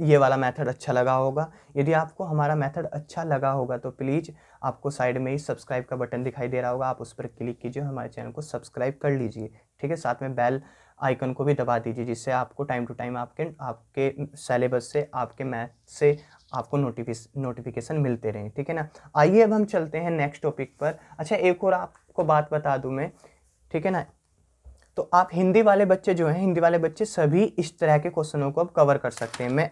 ये वाला मेथड अच्छा लगा होगा। यदि आपको हमारा मेथड अच्छा लगा होगा तो प्लीज़ आपको साइड में ही सब्सक्राइब का बटन दिखाई दे रहा होगा, आप उस पर क्लिक कीजिए, हमारे चैनल को सब्सक्राइब कर लीजिए, ठीक है। साथ में बेल आइकन को भी दबा दीजिए, जिससे आपको टाइम टू टाइम आपके सिलेबस से, आपके मैथ से आपको नोटिफिकेशन मिलते रहें, ठीक है ना। आइए अब हम चलते हैं नेक्स्ट टॉपिक पर। अच्छा, एक और आपको बात बता दूँ मैं, ठीक है ना। तो आप हिंदी वाले बच्चे जो हैं, हिंदी वाले बच्चे सभी इस तरह के क्वेश्चनों को अब कवर कर सकते हैं। मैं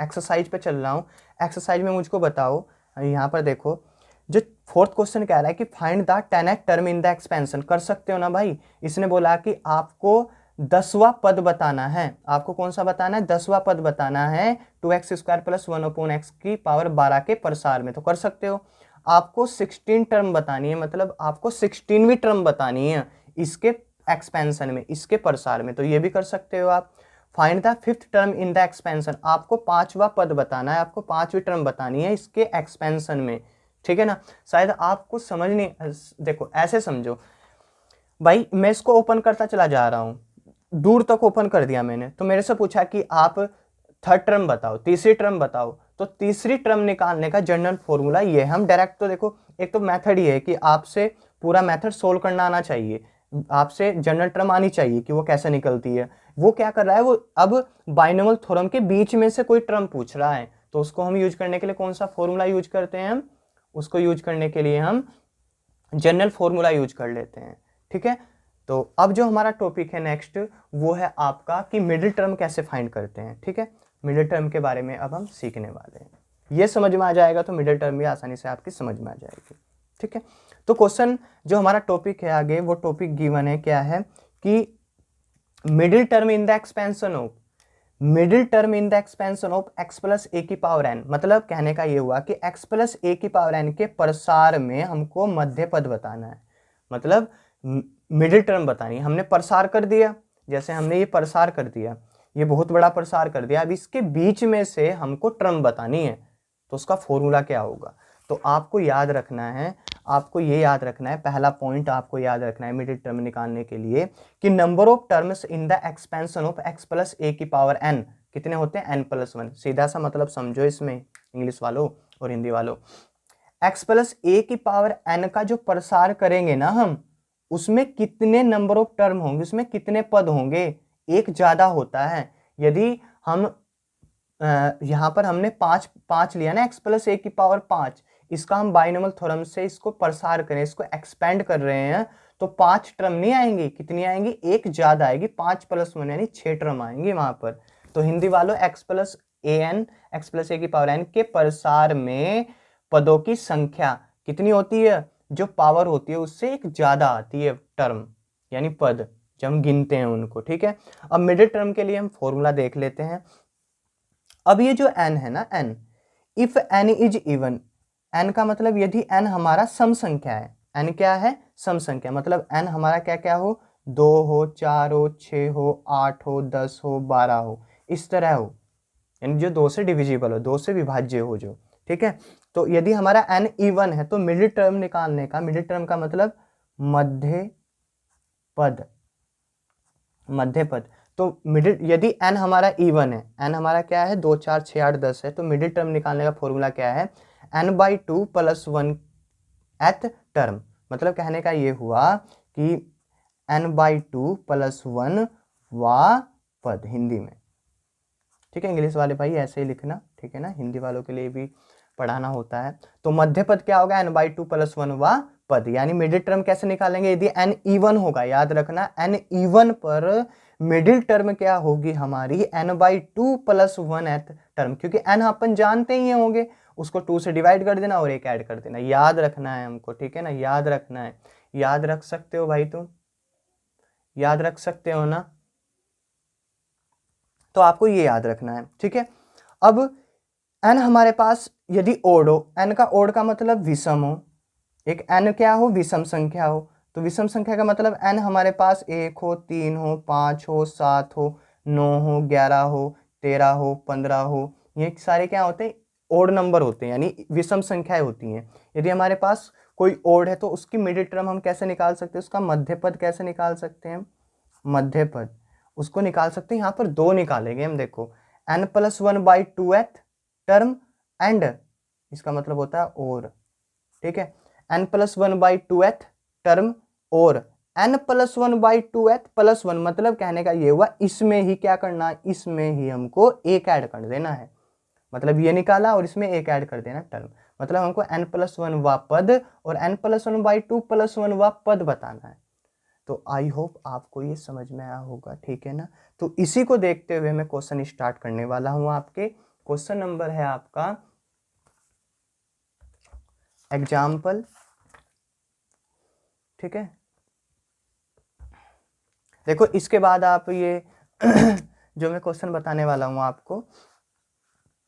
एक्सरसाइज पे चल रहा हूँ, एक्सरसाइज में मुझको बताओ, यहाँ पर देखो, जो 4th क्वेश्चन कह रहा है कि find the 10th term in the expansion. कर सकते हो ना भाई। इसने बोला कि आपको 10वां पद बताना है। आपको कौन सा बताना है, 10वां पद बताना है 2x² + 1/x की पावर 12 के प्रसार में। तो कर सकते हो। आपको 16 टर्म बतानी है, मतलब आपको 16वीं टर्म बतानी है इसके एक्सपेंशन में, इसके प्रसार में, तो ये भी कर सकते हो आप। Find the 5th term in the expansion. आपको 5वां पद बताना है, आपको 5वीं टर्म बतानी है इसके एक्सपेंशन में, ठीक है ना। शायद आपको समझ नहीं, देखो ऐसे समझो भाई, मैं इसको ओपन करता चला जा रहा हूँ, दूर तक ओपन कर दिया मैंने, तो मेरे से पूछा कि आप 3rd टर्म बताओ, तीसरी टर्म बताओ। तो तीसरी टर्म निकालने का जनरल फॉर्मूला ये, हम डायरेक्ट, तो देखो एक तो मेथड ये है कि आपसे पूरा मेथड सोल्व करना आना चाहिए, आपसे जनरल टर्म आनी चाहिए कि वो कैसे निकलती है। वो क्या कर रहा है, वो अब बाइनोमियल थ्योरम के बीच में से कोई टर्म पूछ रहा है, तो उसको हम यूज करने के लिए कौन सा फॉर्मूला यूज करते हैं, हम उसको यूज करने के लिए हम जनरल फॉर्मूला यूज कर लेते हैं, ठीक है। तो अब जो हमारा टॉपिक है नेक्स्ट, वो है आपका कि मिडिल टर्म कैसे फाइंड करते हैं, ठीक है। मिडिल टर्म के बारे में अब हम सीखने वाले हैं। ये समझ में आ जाएगा तो मिडिल टर्म भी आसानी से आपकी समझ में आ जाएगी, ठीक है। तो क्वेश्चन जो हमारा टॉपिक है आगे, वो टॉपिक गिवन है, क्या है कि middle term in the expansion of, middle term in the expansion of x + a की पावर n। मतलब कहने का ये हुआ कि x + a की पावर n के प्रसार में हमको मध्य पद बताना है, मतलब मिडिल टर्म बतानी है। हमने प्रसार कर दिया, जैसे हमने ये प्रसार कर दिया, ये बहुत बड़ा प्रसार कर दिया। अब इसके बीच में से हमको टर्म बतानी है, तो उसका फॉर्मूला क्या होगा। तो आपको याद रखना है, आपको ये याद रखना है, पहला पॉइंट आपको याद रखना है मिडिल टर्म निकालने के लिए कि number of terms in the expansion of x plus a की पावर n कितने होते हैं, n+1। सीधा सा मतलब समझो इसमें इंग्लिश वालों और हिंदी वालों, x प्लस ए की पावर n का जो प्रसार करेंगे ना हम, उसमें कितने नंबर ऑफ टर्म होंगे, उसमें कितने पद होंगे, एक ज्यादा होता है। यदि हम यहाँ पर हमने पांच लिया ना, x प्लस ए की पावर 5, इसका हम बाइनोमियल थ्योरम से इसको प्रसार करें, इसको एक्सपेंड कर रहे हैं, तो 5 टर्म नहीं आएंगी, कितनी आएंगी, एक ज्यादा आएगी, 5+1 यानी 6 टर्म आएंगी वहां पर। तो हिंदी वालों x प्लस ए की पावर n के प्रसार में पदों की संख्या कितनी होती है, जो पावर होती है उससे एक ज्यादा आती है टर्म यानी पद, जब हम गिनते हैं उनको। ठीक है, अब मिडिल टर्म के लिए हम फॉर्मूला देख लेते हैं। अब ये जो n है ना, n, if n is even, n का मतलब यदि n हमारा सम संख्या है, n क्या है, सम संख्या, मतलब n हमारा क्या क्या हो, 2 हो, 4 हो, 6 हो, 8 हो, 10 हो, 12 हो, इस तरह हो, यानी जो 2 से डिविजिबल हो, 2 से विभाज्य हो जो। ठीक है, तो यदि हमारा n इवन है तो मिडिल टर्म निकालने का, मिडिल टर्म का मतलब मध्य पद, मध्य पद। तो मिडिल, यदि n हमारा इवन है, n हमारा क्या है, 2 4 6 8 10 है, तो मिडिल टर्म निकालने का फॉर्मूला क्या है, n/2 + 1 th टर्म। मतलब कहने का ये हुआ कि n/2 + 1 वा पद हिंदी में। ठीक है, इंग्लिश वाले भाई ऐसे ही लिखना, ठीक है ना, हिंदी वालों के लिए भी पढ़ाना होता है। तो मध्य पद क्या होगा, n/2 + 1 वा पद। यानी मिडिल टर्म कैसे निकालेंगे, यदि n इवन होगा, याद रखना n इवन पर मिडिल टर्म क्या होगी हमारी, n/2 + 1th टर्म, क्योंकि n अपन जानते ही होंगे, उसको 2 से डिवाइड कर देना और 1 ऐड कर देना, याद रखना है हमको। ठीक है ना, याद रखना है, याद रख सकते हो भाई, तुम याद रख सकते हो ना, तो आपको ये याद रखना है। ठीक है, अब n हमारे पास यदि ओड हो, n का ओड का मतलब विषम हो, एक n क्या हो, विषम संख्या हो, तो विषम संख्या का मतलब n हमारे पास 1 हो, 3 हो, 5 हो, 7 हो, 9 हो, 11 हो, 13 हो, 15 हो, ये सारे क्या होते हैं, ओड नंबर होते हैं, यानी विषम संख्याएं होती हैं। यदि हमारे पास कोई ओड है तो उसकी मिडिल टर्म हम कैसे निकाल सकते हैं, उसका मध्य पद कैसे निकाल सकते हैं, मध्य पद उसको निकाल सकते हैं, यहाँ पर 2 निकालेंगे हम, देखो n+1/2th टर्म एंड, इसका मतलब होता है और। ठीक है, n+1/2th टर्म और n+1/2th + 1, मतलब कहने का ये हुआ इसमें ही क्या करना है, इसमें ही हमको एक ऐड कर देना है, मतलब ये निकाला और इसमें एक ऐड कर देना टर्म, मतलब हमको n+1 वा पद और n+1/2 + 1 वा पद बताना है। तो आई होप आपको ये समझ में आया होगा। ठीक है ना, तो इसी को देखते हुए मैं क्वेश्चन स्टार्ट करने वाला हूं आपके। क्वेश्चन नंबर है आपका एग्जाम्पल। ठीक है, देखो इसके बाद आप ये जो मैं क्वेश्चन बताने वाला हूं आपको,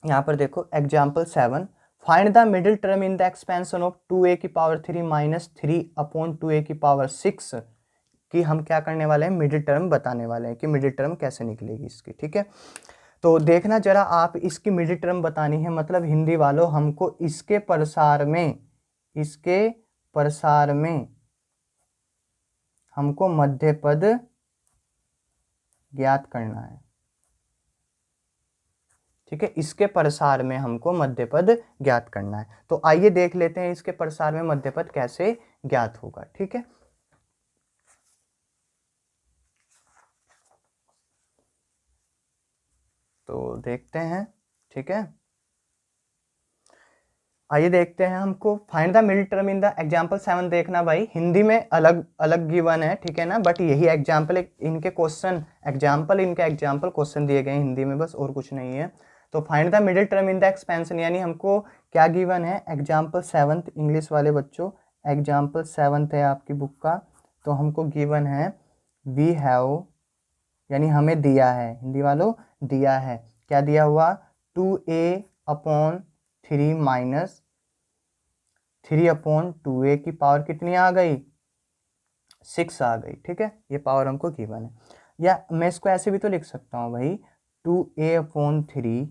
यहाँ पर देखो example 7, find the middle term in the expansion of 2a की पावर 3 - 3/2a की पावर 6 कि हम क्या करने वाले हैं, मिडिल टर्म बताने वाले हैं कि मिडिल टर्म कैसे निकलेगी इसकी। ठीक है, तो देखना जरा, आप इसकी मिडिल टर्म बतानी है, मतलब हिंदी वालों हमको इसके प्रसार में, इसके प्रसार में हमको मध्य पद ज्ञात करना है। ठीक है, इसके प्रसार में हमको मध्य पद ज्ञात करना है। तो आइए देख लेते हैं इसके प्रसार में मध्य पद कैसे ज्ञात होगा। ठीक है, तो देखते हैं। ठीक है, आइए देखते हैं, हमको find the middle term in the example 7 देखना भाई, हिंदी में अलग अलग गिवन है। ठीक है ना, बट यही एग्जाम्पल इनके क्वेश्चन, एग्जाम्पल इनके एग्जाम्पल क्वेश्चन दिए गए हिंदी में, बस और कुछ नहीं है। तो find the middle term in the expansion, यानी हमको क्या गिवन है, एग्जाम्पल 7 इंग्लिश वाले बच्चों, एग्जाम्पल 7 है आपकी बुक का, तो हमको गिवन है वी हैव, यानी हमें दिया है, हिंदी वालों दिया है, क्या दिया हुआ, 2a/3 - 3/2a की पावर कितनी आ गई, 6 आ गई। ठीक है, ये पावर हमको गिवन है, या मैं इसको ऐसे भी तो लिख सकता हूँ भाई, 2a/3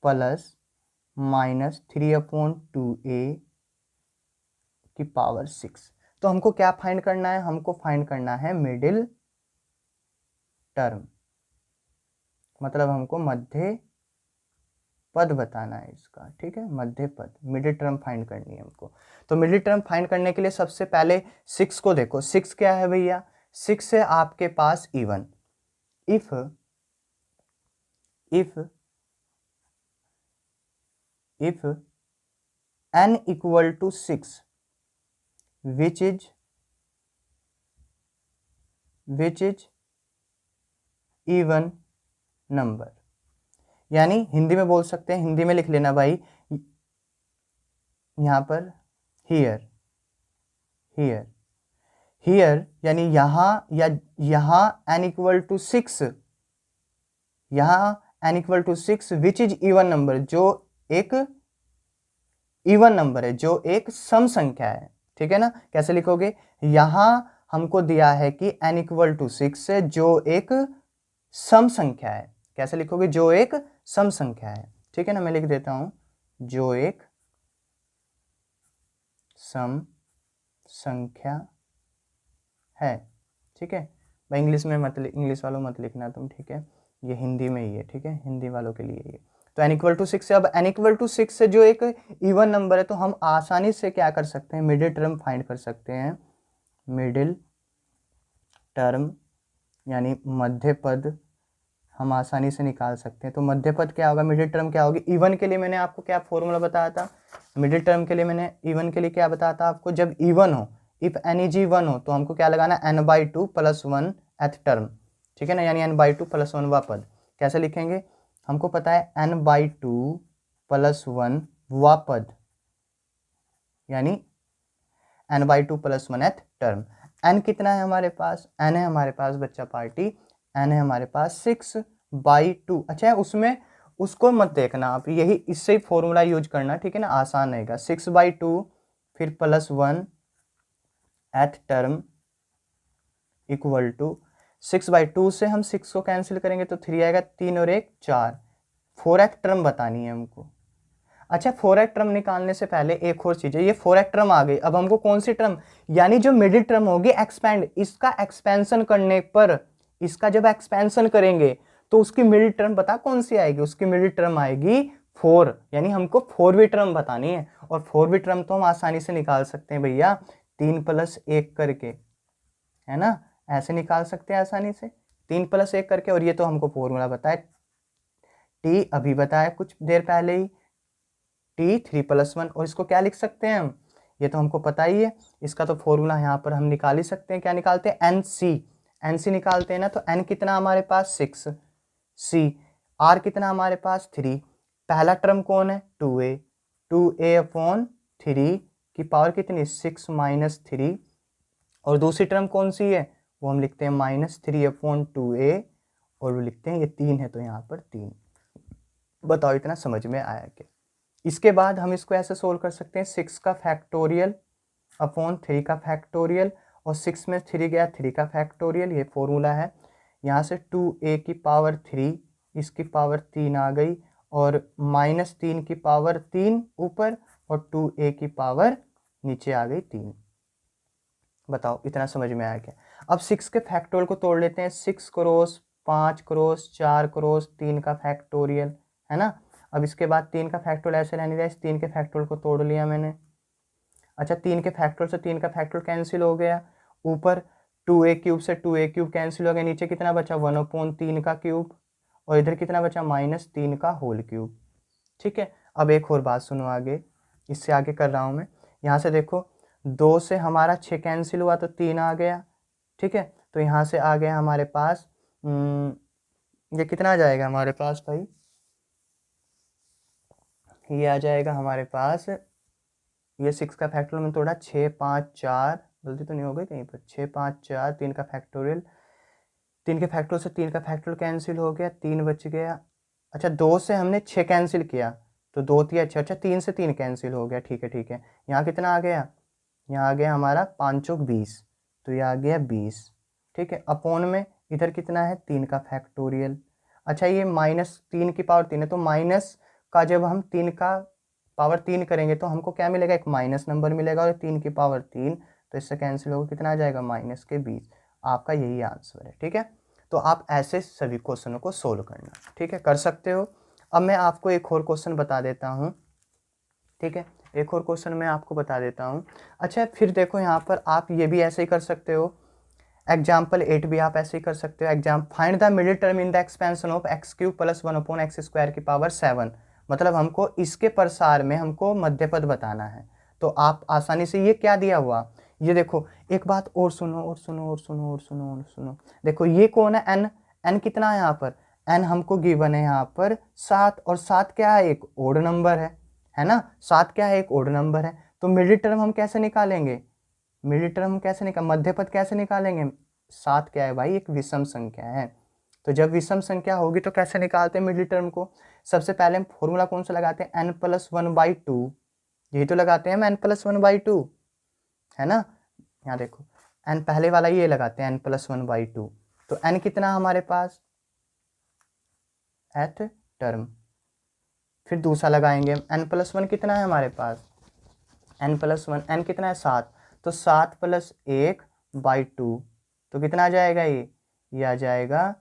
प्लस माइनस 3/2a की पावर 6। तो हमको क्या फाइंड करना है? हमको फाइंड करना है मिडिल टर्म, मतलब हमको मध्य पद बताना है इसका, ठीक है, मध्य पद, मिडिल टर्म फाइंड करनी है हमको। तो मिडिल टर्म फाइंड करने के लिए सबसे पहले 6 को देखो। 6 क्या है भैया? 6 है आपके पास even. If n equal to 6 which is even number, यानी हिंदी में बोल सकते हैं, हिंदी में लिख लेना भाई यहाँ पर हियर यानी यहाँ, या यहाँ n इक्वल टू 6, यहाँ n equal to 6 which is even number, जो एक इवन नंबर है, जो एक सम संख्या है, ठीक है ना। कैसे लिखोगे? यहाँ हमको दिया है कि n इक्वल टू 6 है, जो एक सम संख्या है। कैसे लिखोगे? जो एक सम संख्या है, ठीक है ना। मैं लिख देता हूं, जो एक सम संख्या है, ठीक है भाई। इंग्लिश में मत, इंग्लिश वालों मत लिखना तुम, ठीक है, ये हिंदी में ही है, ठीक है, हिंदी वालों के लिए ये। तो n इक्वल टू 6 है। अब n इक्वल टू 6 से जो एक इवन नंबर है, तो हम आसानी से क्या कर सकते हैं? मिडिल टर्म फाइंड कर सकते हैं। मिडिल टर्म यानी मध्य पद हम आसानी से निकाल सकते हैं। तो मध्य पद क्या होगा? मिडिल टर्म क्या होगी? इवन के लिए मैंने आपको क्या फॉर्मूला बताया था? मिडिल टर्म के लिए मैंने इवन के लिए क्या बताया था आपको? जब इवन हो, इफ n इज इवन हो, तो हमको क्या लगाना? n/2 + 1 एथ टर्म, ठीक है ना, यानी n/2 + 1 वा पद। कैसे लिखेंगे? हमको पता है n/2 + 1 वा पद, यानी n/2 + 1 एथ टर्म। n कितना है हमारे पास? n है हमारे पास बच्चा पार्टी, n है हमारे पास 6/2। अच्छा, उसमें उसको मत देखना आप, यही इससे ही फॉर्मूला यूज करना, ठीक है ना, आसान रहेगा। 6/2 फिर +1 एथ टर्म इक्वल टू 6/2 से हम 6 को कैंसिल करेंगे तो 3 आएगा, 3 और 1 4। 4th टर्म बतानी है हमको। अच्छा, 4th टर्म निकालने से पहले एक और चीज है, ये 4th टर्म आ गई। अब हमको कौन सी टर्म, यानी जो मिडिल टर्म होगी एक्सपेंड, इसका एक्सपेंशन करने पर, इसका जब एक्सपेंशन करेंगे तो उसकी मिडिल टर्म बता कौन सी आएगी? उसकी मिडिल टर्म आएगी 4, यानी हमको 4वीं टर्म बतानी है। और 4वीं टर्म तो हम आसानी से निकाल सकते हैं भैया, 3 + 1 करके, है ना, ऐसे निकाल सकते हैं आसानी से, 3 + 1 करके। और ये तो हमको फॉर्मूला बताया, टी अभी बताया कुछ देर पहले ही, t 3 + 1। और इसको क्या लिख सकते हैं हम? ये तो हमको पता ही है, इसका तो फॉर्मूला यहाँ पर हम निकाल ही सकते हैं। क्या निकालते हैं? NC निकालते हैं ना। तो n कितना हमारे पास? 6, C R कितना हमारे पास? 3। पहला टर्म कौन है? 2a/3 की पावर कितनी? 6 - 3। और दूसरी टर्म कौन सी है? वो हम लिखते हैं -3/2a, और वो लिखते हैं ये 3 है, तो यहाँ पर 3। बताओ इतना समझ में आया क्या? इसके बाद हम इसको ऐसे सोल्व कर सकते हैं, 6 का फैक्टोरियल अपॉन 3 का फैक्टोरियल, और 6 में 3 गया, 3 का फैक्टोरियल, ये फॉर्मूला है। यहाँ से 2a की पावर 3, इसकी पावर 3 आ गई, और -3 की पावर 3 ऊपर, और 2a की पावर नीचे आ गई 3। बताओ इतना समझ में आया क्या? अब 6 के फैक्टोरियल को तोड़ लेते हैं। 6 क्रॉस 5 क्रॉस 4 क्रॉस 3 का फैक्टोरियल, है ना। अब इसके बाद 3 का फैक्टोरियल ऐसे रहने दिया, इस 3 के फैक्टोरियल को तोड़ लिया मैंने। अच्छा, 3 के फैक्टोरियल से 3 का फैक्टोरियल कैंसिल हो गया, ऊपर 2a³ से 2a³ कैंसिल हो गया, नीचे कितना बचा? 1/3 का क्यूब, और इधर कितना बचा? -3 का होल क्यूब, ठीक है। अब एक और बात सुनो आगे, इससे आगे कर रहा हूँ मैं। यहाँ से देखो, 2 से हमारा 6 कैंसिल हुआ तो 3 आ गया, ठीक है। तो यहाँ से आ गया हमारे पास, ये कितना आ जाएगा हमारे पास भाई? ये आ जाएगा हमारे पास, ये 6 का फैक्टोरियल में तोड़ा, 6 5 4, गलती तो नहीं हो गई कहीं पर? 6 5 4, 3 का फैक्टोरियल, 3 के फैक्टोरियल से 3 का फैक्टोरियल कैंसिल हो गया, 3 बच गया। अच्छा, 2 से हमने 6 कैंसिल किया तो 2 3 अच्छा 3 से 3 कैंसिल हो गया, ठीक है ठीक है। यहाँ कितना आ गया? यहाँ आ गया हमारा 5 चौक 20, तो ये आ गया 20, ठीक है। अपॉन में इधर कितना है? 3 का फैक्टोरियल। अच्छा ये -3 की पावर 3 है, तो माइनस का जब हम 3 का पावर 3 करेंगे तो हमको क्या मिलेगा, एक माइनस नंबर मिलेगा, और 3 की पावर 3 तो इससे कैंसिल होगा, कितना आ जाएगा -20। आपका यही आंसर है। ठीक है, तो आप ऐसे सभी क्वेश्चनों को सोल्व करना। ठीक है, कर सकते हो। अब मैं आपको एक और क्वेश्चन बता देता हूँ। ठीक है, एक और क्वेश्चन मैं आपको बता देता हूँ। अच्छा फिर देखो यहाँ पर आप ये भी ऐसे ही कर सकते हो, एग्जाम्पल 8 भी आप ऐसे ही कर सकते हो। Find the middle term in the expansion of x³ + 1/x² की पावर 7। मतलब हमको इसके प्रसार में हमको मध्यपद बताना है। तो आप आसानी से, ये क्या दिया हुआ, ये देखो, एक बात और सुनो और सुनो और सुनो और सुनो और सुनो। देखो ये कौन है, n। n कितना है यहाँ पर, n हमको गिवन है यहाँ पर 7, और 7 क्या है, एक ओड नंबर है ना। 7 क्या है, एक ओड नंबर है। तो मिडिल टर्म हम कैसे निकालेंगे, मिडिल टर्म कैसे निकाल, मध्यपद कैसे निकालेंगे। 7 क्या है भाई, एक विषम संख्या है। तो जब विषम संख्या होगी तो कैसे निकालते हैं मिडिल टर्म को, सबसे पहले हम फॉर्मूला कौन सा लगाते हैं, n+1/2। यही तो लगाते हैं हम, n+1/2, है ना। यहाँ देखो n पहले वाला ये लगाते हैं, n+1/2। तो n कितना हमारे पास, एथ टर्म। फिर दूसरा लगाएंगे हम, n+1 कितना है हमारे पास, n+1, n कितना है 7, तो 7 + 1/2 तो कितना आ जाएगा, ये आ जाएगा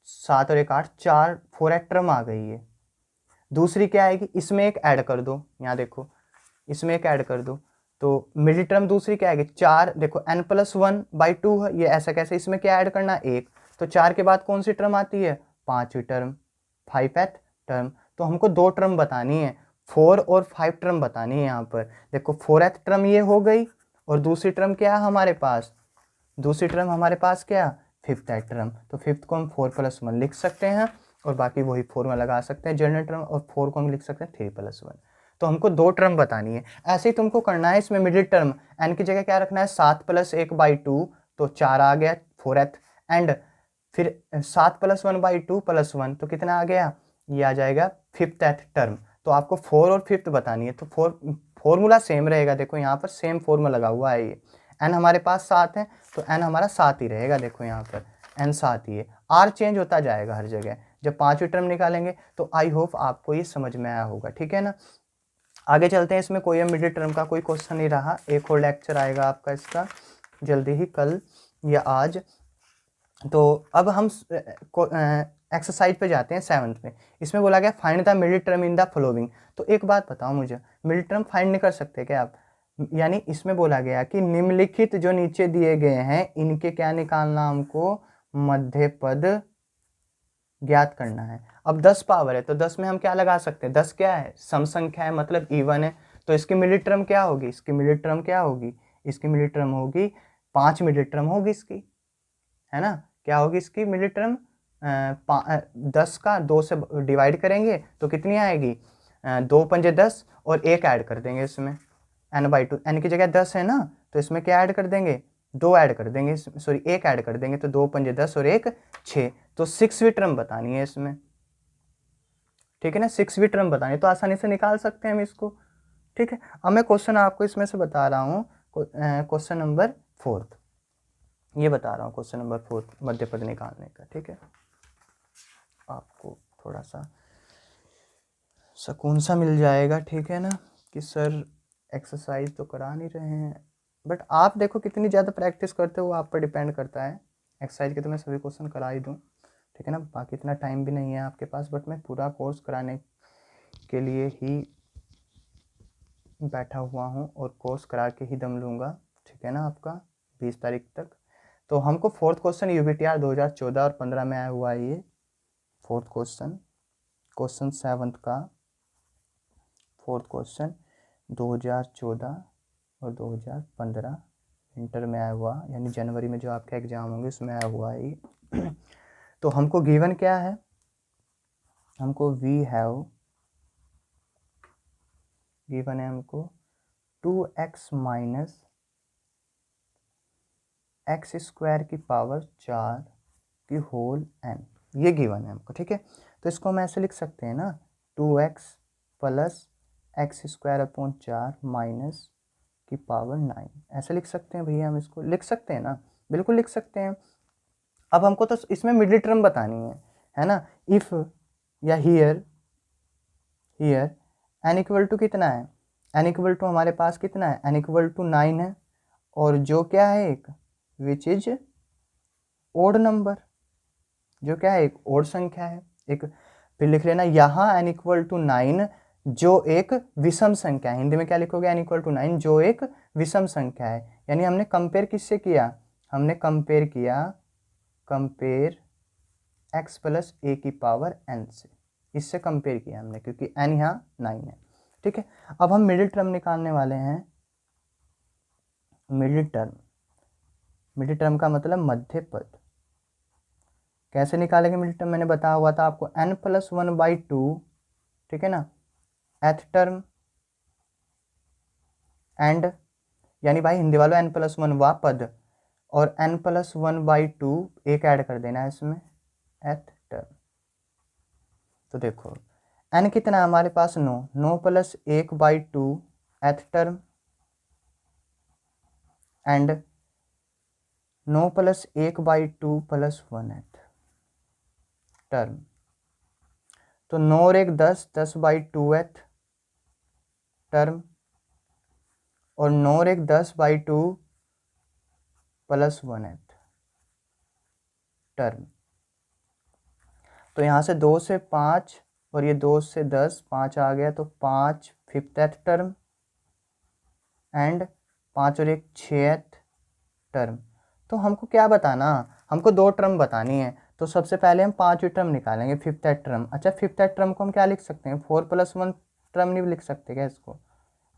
7 और 1 8, 4 4 टर्म आ गई है। दूसरी क्या आएगी, इसमें एक ऐड कर दो, यहाँ देखो इसमें एक ऐड कर दो, तो मिडिल टर्म दूसरी क्या आएगी 4। देखो n+1/2 है, ये ऐसा कैसे, इसमें क्या ऐड करना, 1। तो 4 के बाद कौन सी टर्म आती है, 5वीं टर्म, 5th टर्म। तो हमको 2 टर्म बतानी है, 4 और 5 टर्म बतानी है यहाँ पर। देखो 4th टर्म ये हो गई, और दूसरी टर्म क्या है हमारे पास, दूसरी टर्म हमारे पास क्या, 5th टर्म। तो 5th को हम 4 + 1 लिख सकते हैं, और बाकी वही फॉर्मूला लगा सकते हैं जनरल टर्म, और 4 को हम लिख सकते हैं 3 + 1। तो हमको 2 टर्म बतानी है। ऐसे ही तुमको करना है इसमें मिडिल टर्म, n की जगह क्या रखना है, 7 + 1/2 तो 4 आ गया 4th, एंड फिर 7 + 1/2 + 1 तो कितना आ गया, ये आ जाएगा 5th टर्म। तो आपको 4 और 5th बतानी है, तो फॉर्मूला सेम रहेगा। देखो यहाँ पर सेम फॉर्मूला लगा हुआ है, ये n हमारे पास 7 है तो n हमारा 7 ही रहेगा। देखो यहाँ पर n 7 ही है, r चेंज होता जाएगा हर जगह। जब 5वीं टर्म निकालेंगे तो आई होप आपको ये समझ में आया होगा। ठीक है ना, आगे चलते हैं। इसमें कोई मिडिल टर्म का कोई क्वेश्चन नहीं रहा, एक और लेक्चर आएगा आपका इसका जल्दी ही, कल या आज। तो अब हम एक्सरसाइज पे जाते हैं 7th में। इसमें बोला गया find the middle term in the following. तो एक बात बताओ मुझे, मिडिल टर्म फाइंड नहीं कर सकते क्या आप, यानी इसमें बोला गया कि निम्नलिखित जो नीचे दिए गए हैं इनके क्या निकालना, हमको मध्य पद ज्ञात करना है। अब 10 पावर है तो 10 में हम क्या लगा सकते हैं, 10 क्या है, सम संख्या है, मतलब इवन है। तो इसकी मिडिल टर्म क्या होगी, इसकी मिडिल टर्म क्या होगी, इसकी मिडिल टर्म होगी 5 मिडिल टर्म होगी इसकी, है ना। क्या होगी इसकी मिडिल टर्म, 10 का 2 से डिवाइड करेंगे तो कितनी आएगी, 2 पंजे 10 और 1 ऐड कर देंगे इसमें, n/2। n की जगह 10 है ना, तो इसमें क्या ऐड कर देंगे, 2 ऐड कर देंगे, सॉरी 1 ऐड कर देंगे, तो 2 पंजे 10 और 1 6। तो 6वीं टर्म बतानी है इसमें। ठीक है ना, 6वीं टर्म बतानी है, तो आसानी से निकाल सकते हैं हम इसको। ठीक है, अब मैं क्वेश्चन आपको इसमें से बता रहा हूँ, क्वेश्चन नंबर 4, ये बता रहा हूँ क्वेश्चन नंबर 4 मध्य पद निकालने का। ठीक है, आपको थोड़ा सा सुकून सा मिल जाएगा। ठीक है ना, कि सर एक्सरसाइज तो करा नहीं रहे हैं, बट आप देखो कितनी ज़्यादा प्रैक्टिस करते हो, आप पर डिपेंड करता है। एक्सरसाइज के तो मैं सभी क्वेश्चन करा ही दूँ, ठीक है ना, बाकी इतना टाइम भी नहीं है आपके पास, बट मैं पूरा कोर्स कराने के लिए ही बैठा हुआ हूँ, और कोर्स करा के ही दम लूँगा। ठीक है ना, आपका 20 तारीख तक। तो हमको 4th क्वेश्चन UBTR 2014 और 15 में आया हुआ है, ये 4th क्वेश्चन, क्वेश्चन 7th का 4th क्वेश्चन 2014 और 2015 इंटर में आया हुआ, यानी जनवरी में जो आपके एग्ज़ाम होंगे उसमें आया हुआ है ये। तो हमको गिवन क्या है, हमको वी हैव गिवन है हमको 2x - x² की पावर 4 की होल n, ये गिवन है हमको। ठीक है, तो इसको हम ऐसे लिख सकते हैं ना, 2x + x² माइनस की पावर 9, ऐसे लिख सकते हैं भैया, हम इसको लिख सकते हैं ना, बिल्कुल लिख सकते हैं। अब हमको तो इसमें मिडिल टर्म बतानी है ना। इफ या हियर n इक्वल टू कितना है, n इक्वल टू हमारे पास कितना है, n इक्वल टू 9 है, और जो क्या है एक विच इज ओड नंबर, जो क्या है एक ओड संख्या है एक। फिर लिख लेना यहाँ n इक्वल टू 9 जो एक विषम संख्या है, हिंदी में क्या लिखोगे, n इक्वल टू 9 जो एक विषम संख्या है। यानी हमने कंपेयर किससे किया, हमने कंपेयर किया कंपेयर x प्लस a की पावर n से, इससे कंपेयर किया हमने, क्योंकि n यहाँ 9 है। ठीक है, अब हम मिडिल टर्म निकालने वाले हैं। मिडिल टर्म का मतलब मध्य पद। कैसे निकालेंगे मिडिल टर्म, मैंने बताया हुआ था आपको, n प्लस 1/2, ठीक है ना, एथ टर्म एंड, यानी भाई हिंदी वालों n प्लस 1 वा पद, और n प्लस 1/2 एक ऐड कर देना है इसमें, एथ टर्म। तो देखो n कितना है हमारे पास 9 plus 1/2 th term and 9 plus 1/2 plus 1 th term. तो 9 और 1 10, 10/2 एथ टर्म, और 9 और 1 10/2 प्लस 1 एथ टर्म। तो यहाँ से 2 से 5 और ये 2 से 10, 5 आ गया, तो 5 फिफ्थ एथ टर्म एंड 5 और 1 6th टर्म। तो हमको क्या बताना, हमको 2 टर्म बतानी है, तो सबसे पहले हम 5वीं टर्म निकालेंगे, फिफ्थ एथ टर्म। अच्छा, फिफ्थ एथ टर्म को हम क्या लिख सकते हैं, 4 प्लस 1 टर्म नहीं लिख सकते क्या, इसको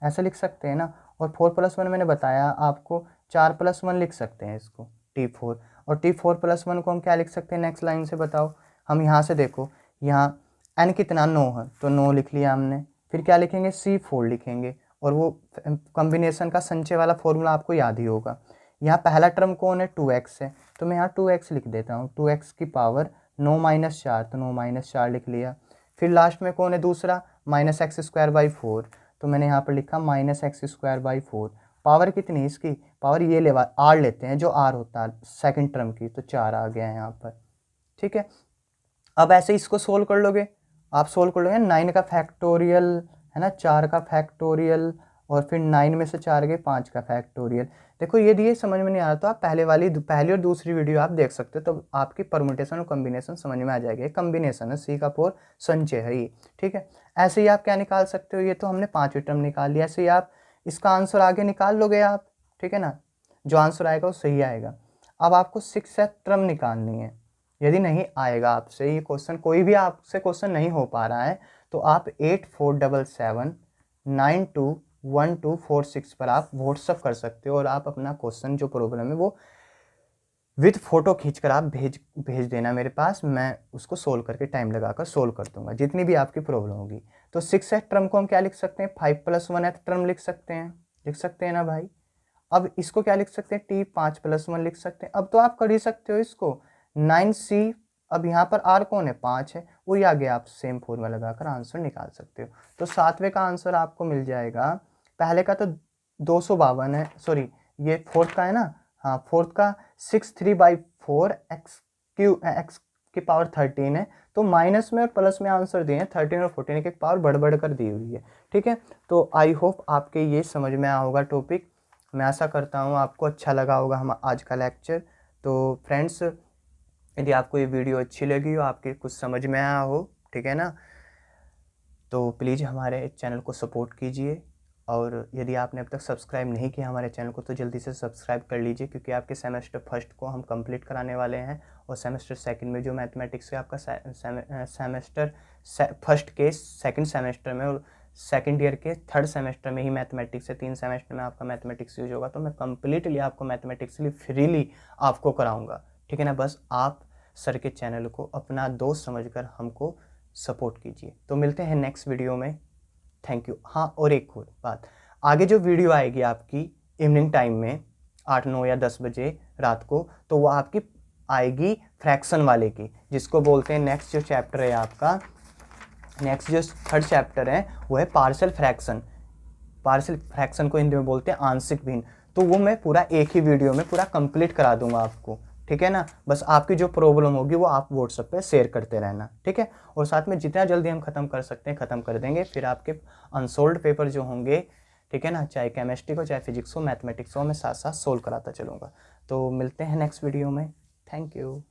ऐसे लिख सकते हैं ना। और 4 प्लस 1 मैंने बताया आपको 4 प्लस 1 लिख सकते हैं इसको, T4। और T4 प्लस 1 को हम क्या लिख सकते हैं, नेक्स्ट लाइन से बताओ। हम यहाँ से देखो, यहाँ n कितना 9 है, तो 9 लिख लिया हमने। फिर क्या लिखेंगे, C4 लिखेंगे, और वो कॉम्बिनेशन का संचय वाला फॉर्मूला आपको याद ही होगा। यहाँ पहला टर्म कौन है, 2x है, तो मैं यहाँ 2x लिख देता हूँ, 2x की पावर 9 - 4, तो 9 - 4 लिख लिया। फिर लास्ट में कौन है दूसरा, -x²/4, तो मैंने यहाँ पर लिखा -x²/4। पावर कितनी इसकी, पावर ये ले r लेते हैं, जो r होता है सेकंड टर्म की, तो 4 आ गया है यहाँ पर। ठीक है, अब ऐसे इसको सोल्व कर लोगे, आप सोल्व कर लोगे, 9 का फैक्टोरियल है ना, 4 का फैक्टोरियल, और फिर 9 में से 4 गए 5 का फैक्टोरियल। देखो ये समझ में नहीं आ रहा तो आप पहली और दूसरी वीडियो आप देख सकते हो, तो आपकी परमुटेशन और कॉम्बिनेशन समझ में आ जाएगी। कॉम्बिनेशन है, C का 4 संचय है ये। ठीक है, ऐसे ही आप क्या निकाल सकते हो, ये तो हमने 5वीं टर्म निकाल लिया, ऐसे ही आप इसका आंसर आगे निकाल लोगे आप। ठीक है ना, जो आंसर आएगा वो सही आएगा। अब आपको 6th टर्म निकालनी है। यदि नहीं आएगा आपसे ये क्वेश्चन, कोई भी आपसे क्वेश्चन नहीं हो पा रहा है, तो आप 8477921246 पर आप व्हाट्सअप कर सकते हो, और आप अपना क्वेश्चन जो प्रॉब्लम है वो विद फोटो खींचकर आप भेज देना मेरे पास, मैं उसको सोल्व करके टाइम लगाकर सोल्व कर दूंगा, जितनी भी आपकी प्रॉब्लम होगी। तो 6th टर्म को हम क्या लिख सकते हैं, 5 + 1th टर्म लिख सकते हैं ना भाई। अब इसको क्या लिख सकते हैं, T 5 + 1 लिख सकते हैं। अब तो आप कर ही सकते हो इसको, 9C, अब यहाँ पर R कौन है, 5 है, वही आगे आप सेम फॉर्मूला लगाकर आंसर निकाल सकते हो। तो 7वें का आंसर आपको मिल जाएगा, पहले का तो 252 है, सॉरी ये 4th का है ना, हाँ 4th का 63/4 x की पावर 13 है, तो माइनस में और प्लस में आंसर दिए हैं, 13 और 14 की पावर बढ़ कर दी हुई है। ठीक है, तो आई होप आपके ये समझ में आया होगा टॉपिक, मैं आशा करता हूँ आपको अच्छा लगा होगा हम आज का लेक्चर। तो फ्रेंड्स, यदि आपको ये वीडियो अच्छी लगी हो, आपके कुछ समझ में आया हो, ठीक है ना, तो प्लीज़ हमारे चैनल को सपोर्ट कीजिए, और यदि आपने अब तक सब्सक्राइब नहीं किया हमारे चैनल को, तो जल्दी से सब्सक्राइब कर लीजिए, क्योंकि आपके सेमेस्टर फर्स्ट को हम कंप्लीट कराने वाले हैं, और सेमेस्टर सेकंड में जो मैथमेटिक्स है आपका सेमेस्टर फर्स्ट के सेकंड सेमेस्टर में, और सेकंड ईयर के थर्ड सेमेस्टर में ही मैथमेटिक्स है, 3 सेमेस्टर में आपका मैथमेटिक्स यूज होगा, तो मैं कम्प्लीटली आपको मैथमेटिक्स फ्रीली आपको कराऊँगा। ठीक है ना, बस आप सर के चैनल को अपना दोस्त समझकर हमको सपोर्ट कीजिए। तो मिलते हैं नेक्स्ट वीडियो में, थैंक यू। हाँ, और एक और बात, आगे जो वीडियो आएगी आपकी इवनिंग टाइम में 8, 9 या 10 बजे रात को, तो वो आपकी आएगी फ्रैक्शन वाले की, जिसको बोलते हैं नेक्स्ट जो चैप्टर है आपका, नेक्स्ट जो थर्ड चैप्टर है वो है पार्शियल फ्रैक्शन। पार्शियल फ्रैक्शन को हिंदी में बोलते हैं आंशिक भिन्न। तो वो मैं पूरा एक ही वीडियो में पूरा कंप्लीट करा दूंगा आपको। ठीक है ना। बस आपकी जो प्रॉब्लम होगी वो आप व्हाट्सएप पे शेयर करते रहना, ठीक है। और साथ में जितना जल्दी हम ख़त्म कर सकते हैं ख़त्म कर देंगे। फिर आपके अनसोल्व्ड पेपर जो होंगे, ठीक है ना, चाहे केमिस्ट्री हो चाहे फिजिक्स हो मैथमेटिक्स हो, मैं साथ साथ सोल्व कराता चलूँगा। तो मिलते हैं नेक्स्ट वीडियो में। Thank you.